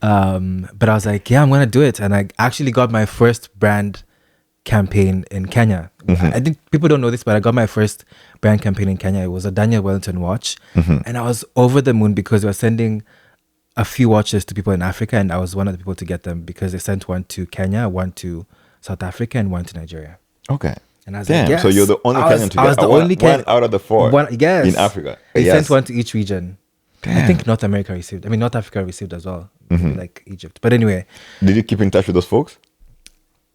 But I was like, I'm going to do it. And I actually got my first brand campaign in Kenya. I think people don't know this, but I got my first brand campaign in Kenya. It was a Daniel Wellington watch. And I was over the moon because they were sending a few watches to people in Africa. And I was one of the people to get them, because they sent one to Kenya, one to South Africa, and one to Nigeria. Okay. And I was like, yes. So you're the only Kenyan to get. I was the only one out of the 4 in Africa. They sent one to each region. Damn. I think North America received. I mean, North Africa received as well, like Egypt. But anyway. Did you keep in touch with those folks?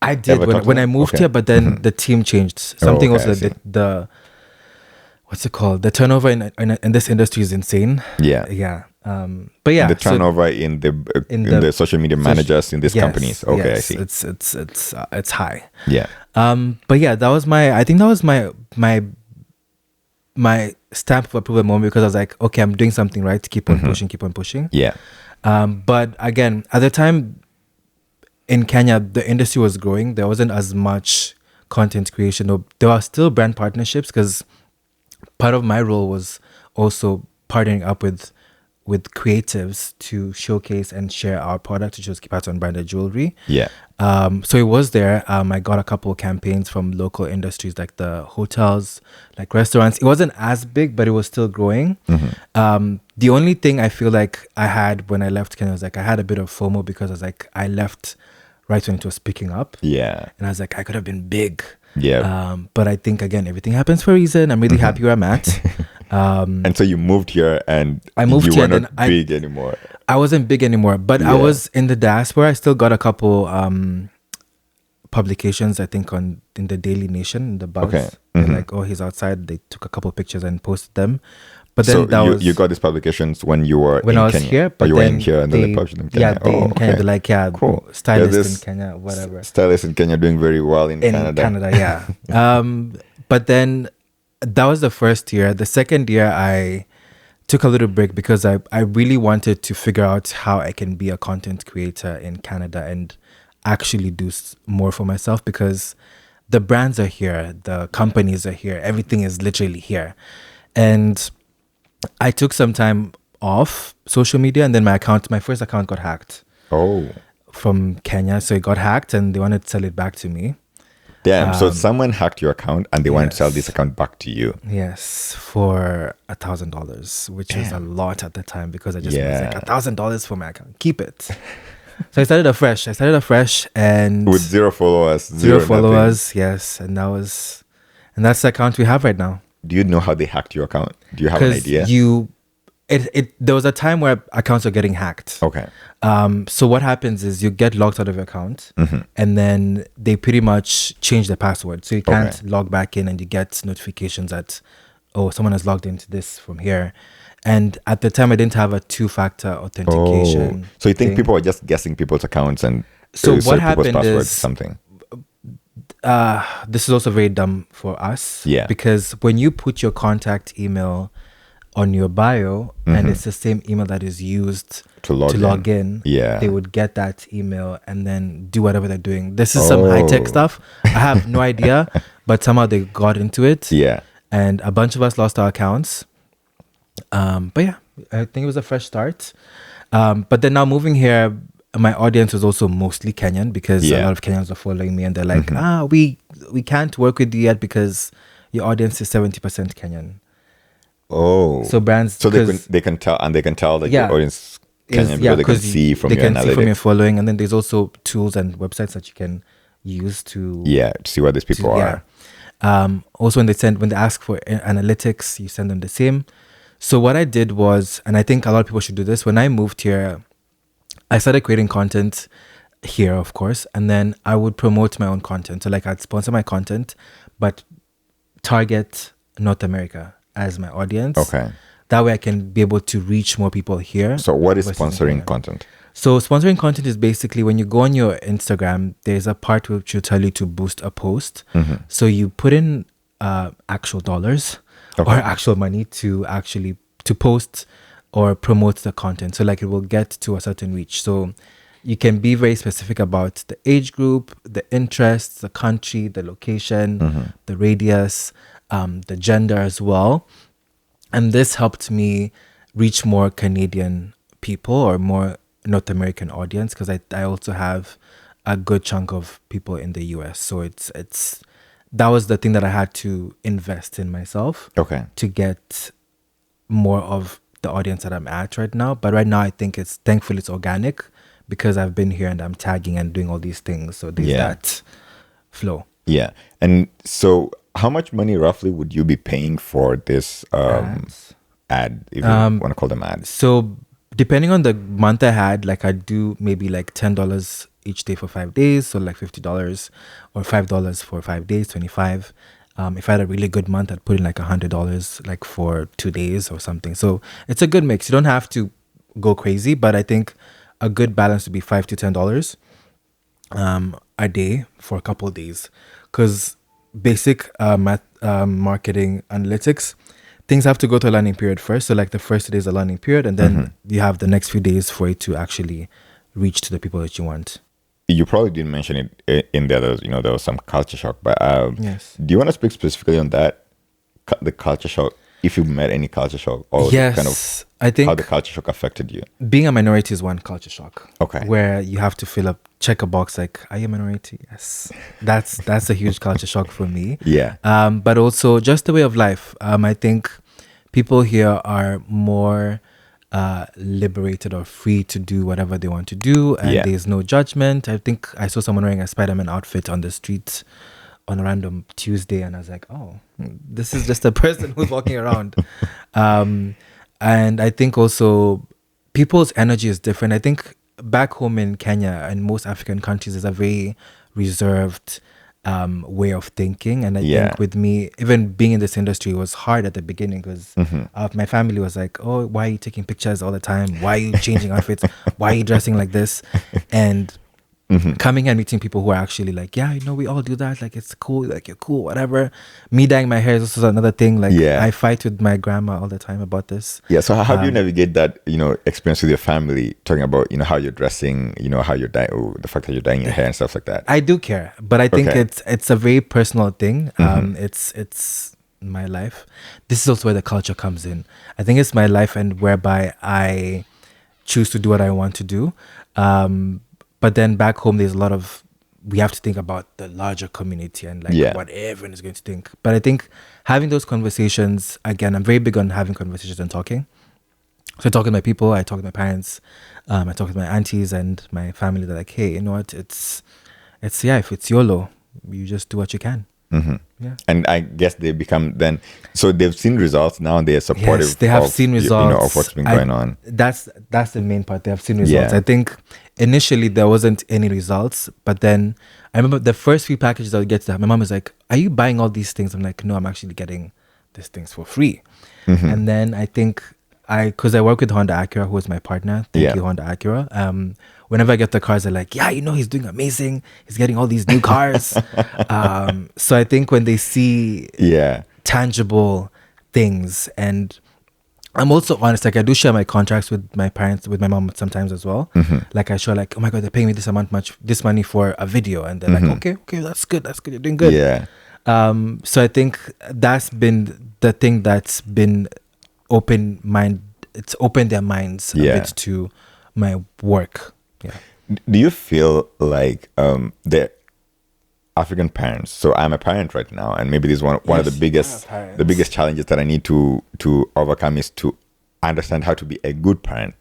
I did when I moved here, but then the team changed. Something also what's it called? The turnover in this industry is insane. Yeah. Yeah. But yeah, The turnover in the social media managers in these yes, companies. Okay, yes, I see. it's high. Yeah. But yeah, I think that was my stamp of approval moment, because I was like, okay, I'm doing something right. Keep on pushing, keep on pushing. Yeah. But again, at the time in Kenya, the industry was growing. There wasn't as much content creation. There are still brand partnerships, because part of my role was also partnering up with creatives to showcase and share our product, which was Kipato branded jewelry. Yeah. So it was there. I got a couple of campaigns from local industries like the hotels, like restaurants. It wasn't as big, but it was still growing. The only thing I feel like I had when I left Kenya was like I had a bit of FOMO, because I was like, I left right when it was picking up. Yeah. And I was like, I could have been big. Yeah. But I think, again, everything happens for a reason. I'm really happy where I'm at. And so you moved here, and I moved you here, were then not big anymore. I wasn't big anymore, but I Yeah. was in the diaspora. I still got a couple publications, I think, in the Daily Nation, the Buzz. Okay. They're like, oh, he's outside. They took a couple of pictures and posted them. But then So you got these publications when you were when in I was Kenya? here, Or but you were in then here and then they published them in Kenya? Yeah, they in Kenya. They're like, yeah, Cool. stylist Yeah, in this Kenya, whatever. Stylists in Kenya doing very well in Canada. Yeah. But then that was the first year. The second year, I took a little break, because I really wanted to figure out how I can be a content creator in Canada and actually do more for myself, because the brands are here, the companies are here, everything is literally here. And I took some time off social media, and then my first account got hacked Oh. from Kenya. So it got hacked and they wanted to sell it back to me. Damn. So someone hacked your account and they wanted to sell this account back to you. Yes, for $1,000, which was a lot at the time, because I just was Yeah. like, $1,000 for my account, keep it. So I started afresh. And With zero followers. zero nothing. followers. Yes. And that's the account we have right now. Do you know how they hacked your account? Do you have an idea? There was a time where accounts are getting hacked. Okay. So what happens is you get logged out of your account, and then they pretty much change the password. So you can't log back in, and you get notifications that, oh, someone has logged into this from here. And at the time, I didn't have a two-factor authentication. Oh. So you think thing. people are just guessing people's accounts and So what people's happened passwords, is- something? This is also very dumb for us. Yeah. Because when you put your contact email on your bio, and it's the same email that is used To log in. Yeah. they would get that email and then do whatever they're doing. This is some high-tech stuff. I have no idea, but somehow they got into it. Yeah. And a bunch of us lost our accounts. But yeah, I think it was a fresh start. But then now moving here, my audience was also mostly Kenyan, because a lot of Kenyans are following me, and they're like, we can't work with you yet because your audience is 70% Kenyan. Oh. So brands, So they can tell, and they can tell that your audience Kenyan, because they can see from your analytics. see from your following, and then there's also tools and websites that you can use to to see where these people are. Also, when they ask for analytics, you send them the same. So what I did was, and I think a lot of people should do this, when I moved here, I started creating content here, of course, and then I would promote my own content. So like I'd sponsor my content, but target North America as my audience. Okay. That way I can be able to reach more people here. So what is versus in sponsoring Kenya. content? So sponsoring content is basically when you go on your Instagram, there's a part which will tell you to boost a post. So you put in actual dollars or actual money to post or promote the content. So like it will get to a certain reach. So you can be very specific about the age group, the interests, the country, the location, the radius, the gender as well. And this helped me reach more Canadian people or more North American audience, because I also have a good chunk of people in the US. So it's that was the thing that I had to invest in myself to get more of the audience that I'm at right now. But right now I think thankfully it's organic, because I've been here and I'm tagging and doing all these things. So there's that flow. Yeah. And so how much money roughly would you be paying for this ad, if you want to call them ads? So depending on the month I had, like I'd do maybe like $10 each day for 5 days. So like $50, or $5 for 5 days, 25. If I had a really good month, I'd put in like $100 like for 2 days or something. So it's a good mix. You don't have to go crazy, but I think a good balance would be $5 to $10 a day for a couple of days, because basic math, marketing analytics, things have to go to a learning period first. So like the first 2 days is a learning period, and then you have the next few days for it to actually reach to the people that you want. You probably didn't mention it in there. There was some culture shock, but Yes. do you want to speak specifically on that, the culture shock? If you met any culture shock, or Yes, kind of I think how the culture shock affected you? being a minority is one culture shock. Okay. Where you have to check a box like, are you a minority? Yes. That's a huge culture shock for me. Yeah. But also just the way of life. I think people here are more liberated or free to do whatever they want to do, and Yeah. there's no judgment. I think I saw someone wearing a Spider-Man outfit on the street on a random Tuesday, and I was like, oh, this is just a person who's walking around. And I think also people's energy is different. I think back home in Kenya and most African countries is a very reserved way of thinking. And I Yeah. think with me, even being in this industry, it was hard at the beginning because my family was like, oh, why are you taking pictures all the time? Why are you changing outfits? Why are you dressing like this? And coming here and meeting people who are actually like, yeah, we all do that. Like, it's cool. Like, you're cool, whatever. Me dyeing my hair is also another thing. Like, Yeah. I fight with my grandma all the time about this. Yeah. So how do you navigate that, experience with your family, talking about, how you're dressing, how you're dyeing, the fact that you're dyeing your hair and stuff like that? I do care, but I think Okay. it's a very personal thing. It's my life. This is also where the culture comes in. I think it's my life, and whereby I choose to do what I want to do. But then back home, there's a lot of, we have to think about the larger community and like Yeah. what everyone is going to think. But I think having those conversations, again, I'm very big on having conversations and talking. So I talk with my people, I talk with my parents, I talk with my aunties and my family. They're like, hey, you know what? It's if it's YOLO, you just do what you can. Yeah. And I guess they become then, so they've seen results now, and they're supportive. Yes, they have seen results. Of what's been going on. That's the main part. They have seen results. Yeah. I think initially there wasn't any results, but then I remember the first few packages I would get to that, my mom was like, are you buying all these things? I'm like, no, I'm actually getting these things for free. And then I think because I work with Honda Acura, who is my partner. Thank you, Honda Acura. Whenever I get the cars, they're like, yeah, he's doing amazing. He's getting all these new cars. So I think when they see tangible things, and I'm also honest, like I do share my contracts with my parents, with my mom sometimes as well. Like I show like, oh my God, they're paying me this money for a video. And they're like, okay, that's good. You're doing good. Yeah. So I think that's been the thing that's been it's opened their minds a bit to my work. Yeah. Do you feel like the African parents? So I'm a parent right now, and maybe this is one of the biggest challenges that I need to overcome is to understand how to be a good parent.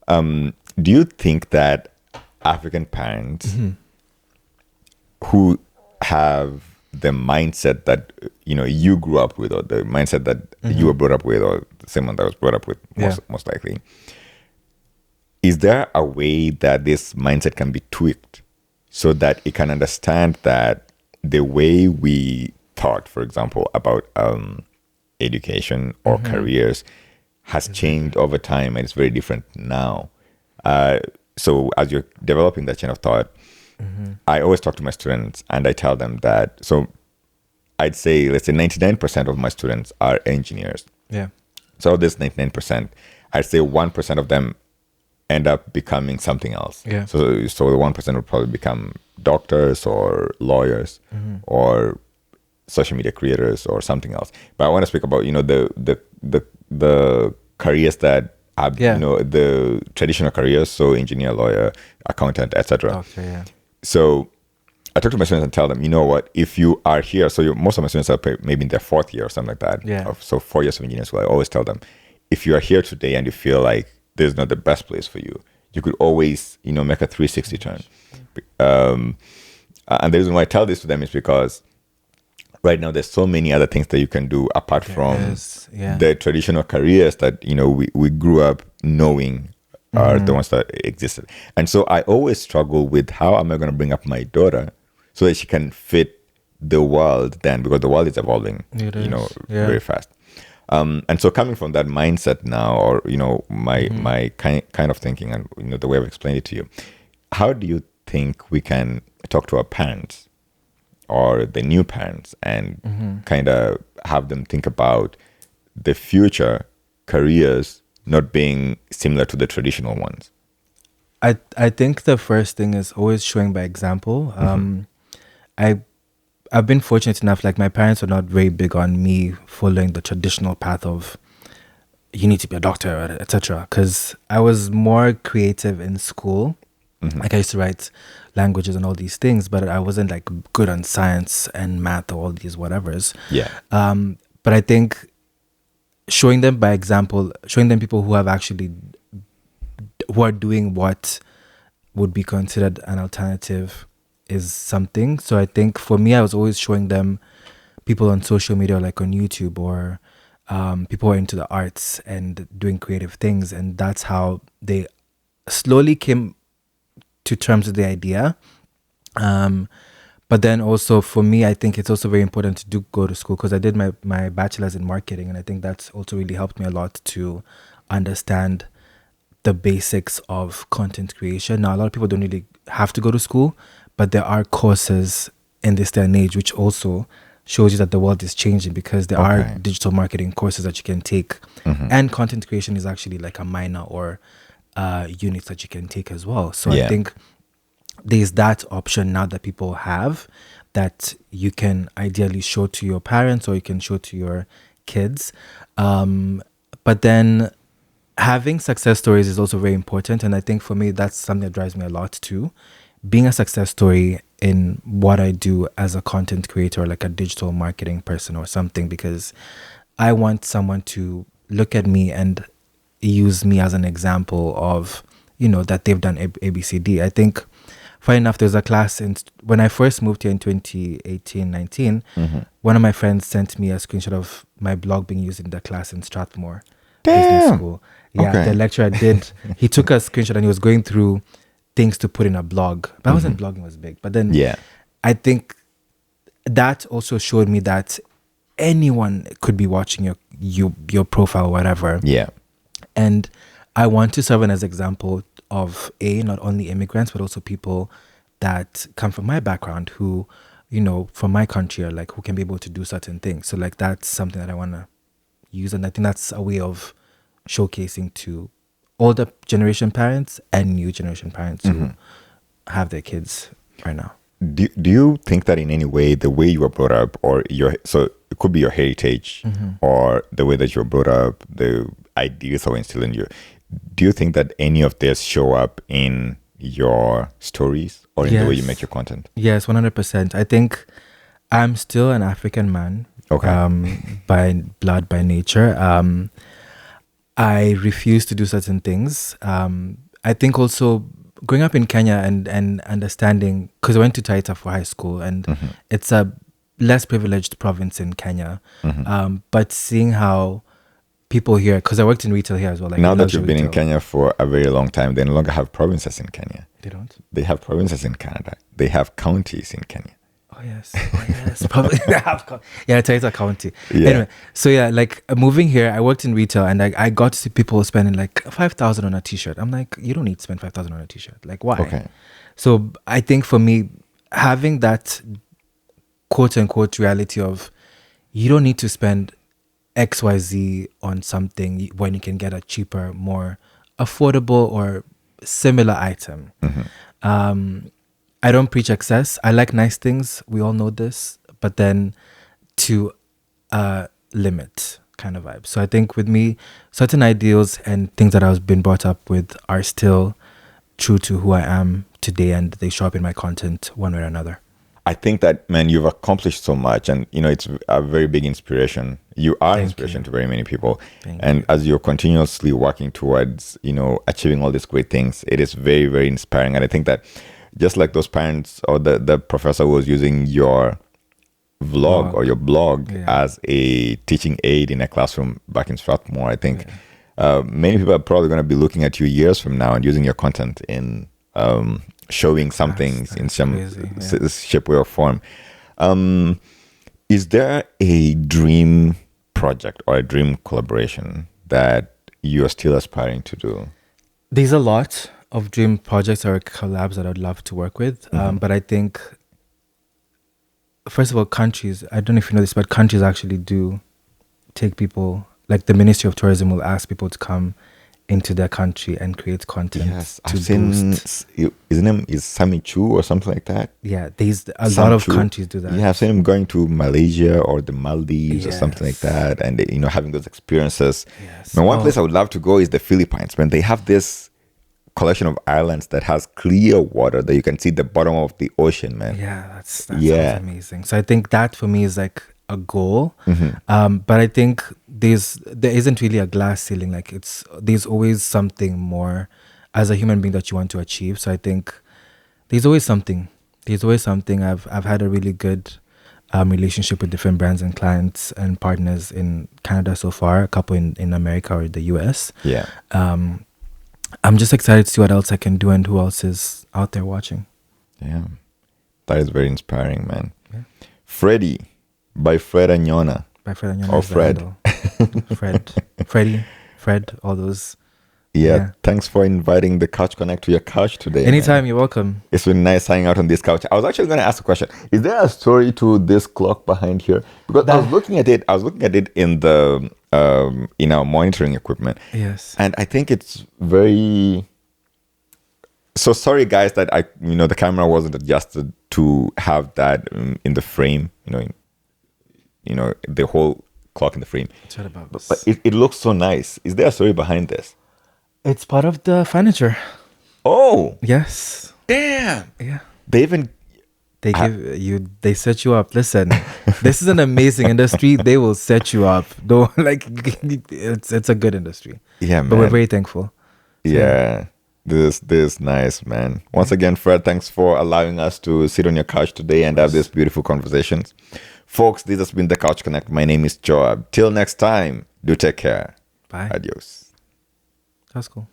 Do you think that African parents who have the mindset that you grew up with, or the mindset that you were brought up with, or someone that was brought up with, most likely, is there a way that this mindset can be tweaked so that it can understand that the way we thought, for example, about education or careers has changed over time, and it's very different now? So as you're developing that chain of thought, I always talk to my students and I tell them that, so I'd say, let's say 99% of my students are engineers. Yeah. So of this 99%, I'd say 1% of them end up becoming something else. Yeah. So the 1% would probably become doctors or lawyers or social media creators or something else. But I want to speak about, the careers that are, the traditional careers. So engineer, lawyer, accountant, etc. Doctor, yeah. So I talk to my students and tell them, you know what, if you are here, so most of my students are maybe in their 4th year or something like that. Yeah. So 4 years of engineering school, I always tell them, if you are here today and you feel like this is not the best place for you, you could always, make a 360 turn. And the reason why I tell this to them is because right now there's so many other things that you can do apart from the traditional careers that, we grew up knowing are the ones that existed. And so I always struggle with how am I going to bring up my daughter so that she can fit the world then, because the world is evolving, It you know, is. Yeah. very fast. And so coming from that mindset now, or, you know, my kind of thinking and, you know, the way I've explained it to you, how do you think we can talk to our parents or the new parents and kind of have them think about the future careers not being similar to the traditional ones? I think the first thing is always showing by example. I've been fortunate enough, like my parents are not very big on me following the traditional path of you need to be a doctor, etc. Because I was more creative in school. Like I used to write languages and all these things, but I wasn't like good on science and math or all these whatevers. Yeah. But I think showing them by example, showing them people who have actually who are doing what would be considered an alternative is something. So I think for me, I was always showing them people on social media, like on YouTube, or people who are into the arts and doing creative things, and that's how they slowly came to terms with the idea. But then also for me, I think it's also very important to do go to school, because I did my bachelor's in marketing, and I think that's also really helped me a lot to understand the basics of content creation. Now, a lot of people don't really have to go to school, but there are courses in this day and age which also shows you that the world is changing, because there are digital marketing courses that you can take, and content creation is actually like a minor or unit that you can take as well. So I think there's that option now that people have, that you can ideally show to your parents or you can show to your kids. But then having success stories is also very important. And I think for me, that's something that drives me a lot too. Being a success story in what I do as a content creator, like a digital marketing person or something, because I want someone to look at me and use me as an example of, you know, that they've done ABCD. I think, funny enough, there's a class when I first moved here in 2018-19, one of my friends sent me a screenshot of my blog being used in the class in Strathmore Business School. Yeah, the lecturer he took a screenshot and he was going through things to put in a blog. But I wasn't blogging was big. But then I think that also showed me that anyone could be watching your profile or whatever. Yeah. And I want to serve as an example of not only immigrants, but also people that come from my background who, you know, from my country, are like, who can be able to do certain things. So like, that's something that I want to use. And I think that's a way of showcasing to older generation parents and new generation parents who have their kids right now. Do you think that in any way, the way you were brought up, or so it could be your heritage, or the way that you were brought up, the ideas that were instilled in you, do you think that any of this show up in your stories or in the way you make your content? Yes, 100%. I think I'm still an African man, by blood, by nature. I refuse to do certain things. I think also growing up in Kenya and understanding, because I went to Taita for high school, and it's a less privileged province in Kenya, but seeing how people here, because I worked in retail here as well. Like now that you've been in Kenya for a very long time, they no longer have provinces in Kenya. They don't? They have provinces in Canada. They have counties in Kenya. Oh yes, probably they have. Taita County. Yeah. Anyway, so yeah, like moving here, I worked in retail, and I got to see people spending like 5,000 on a t-shirt. I'm like, you don't need to spend 5,000 on a t-shirt. Like, why? Okay. So I think for me, having that quote unquote reality of you don't need to spend XYZ on something when you can get a cheaper, more affordable or similar item. I don't preach excess. I like nice things. We all know this, but then to limit kind of vibe. So I think with me, certain ideals and things that I've been brought up with are still true to who I am today, and they show up in my content one way or another. I think that, man, you've accomplished so much, and you know, it's a very big inspiration. You are inspiration to very many people. And as you're continuously working towards, you know, achieving all these great things, it is very, very inspiring. And I think that just like those parents or the professor who was using your vlog or your blog as a teaching aid in a classroom back in Strathmore, I think many people are probably going to be looking at you years from now and using your content in showing some things in some shape, way, or form. Is there a dream project or a dream collaboration that you are still aspiring to do? There's a lot of dream projects or collabs that I'd love to work with. But I think, first of all, countries, I don't know if you know this, but countries actually do take people, like the Ministry of Tourism will ask people to come into their country and create content. Yes, I've seen, his name is Sami Chu or something like that. Yeah, there's a lot of countries do that. Yeah, I've seen him going to Malaysia or the Maldives or something like that, and having those experiences. Yes. Now, one place I would love to go is the Philippines, man. They have this collection of islands that has clear water that you can see the bottom of the ocean, man. Yeah, that sounds amazing. So I think that for me is like a goal. But I think there isn't really a glass ceiling. Like there's always something more as a human being that you want to achieve. So I think there's always something. I've had a really good relationship with different brands and clients and partners in Canada so far, a couple in America or the US. Yeah. I'm just excited to see what else I can do and who else is out there watching. Yeah. That is very inspiring, man. Yeah. Freddie by Fred Anyona. By Fred Anyona. Or Fred. Freddie, Fred, all those. Yeah. Thanks for inviting the Couch Connect to your couch today. Anytime, man. You're welcome. It's been nice hanging out on this couch. I was actually going to ask a question. Is there a story to this clock behind here? Because I was looking at it in the in our monitoring equipment. Yes. And I think it's very. So sorry, guys, that the camera wasn't adjusted to have that in the frame. The whole clock in the frame. But it looks so nice. Is there a story behind this? It's part of the furniture. Oh. Yes. Damn. Yeah. They even. They set you up. Listen, this is an amazing industry. They will set you up. Though, it's a good industry. Yeah, man. But we're very thankful. So, yeah. This is nice, man. Once again, Fred, thanks for allowing us to sit on your couch today and have these beautiful conversations. Folks, this has been The Couch Connect. My name is Joab. Till next time, do take care. Bye. Adios. That's cool.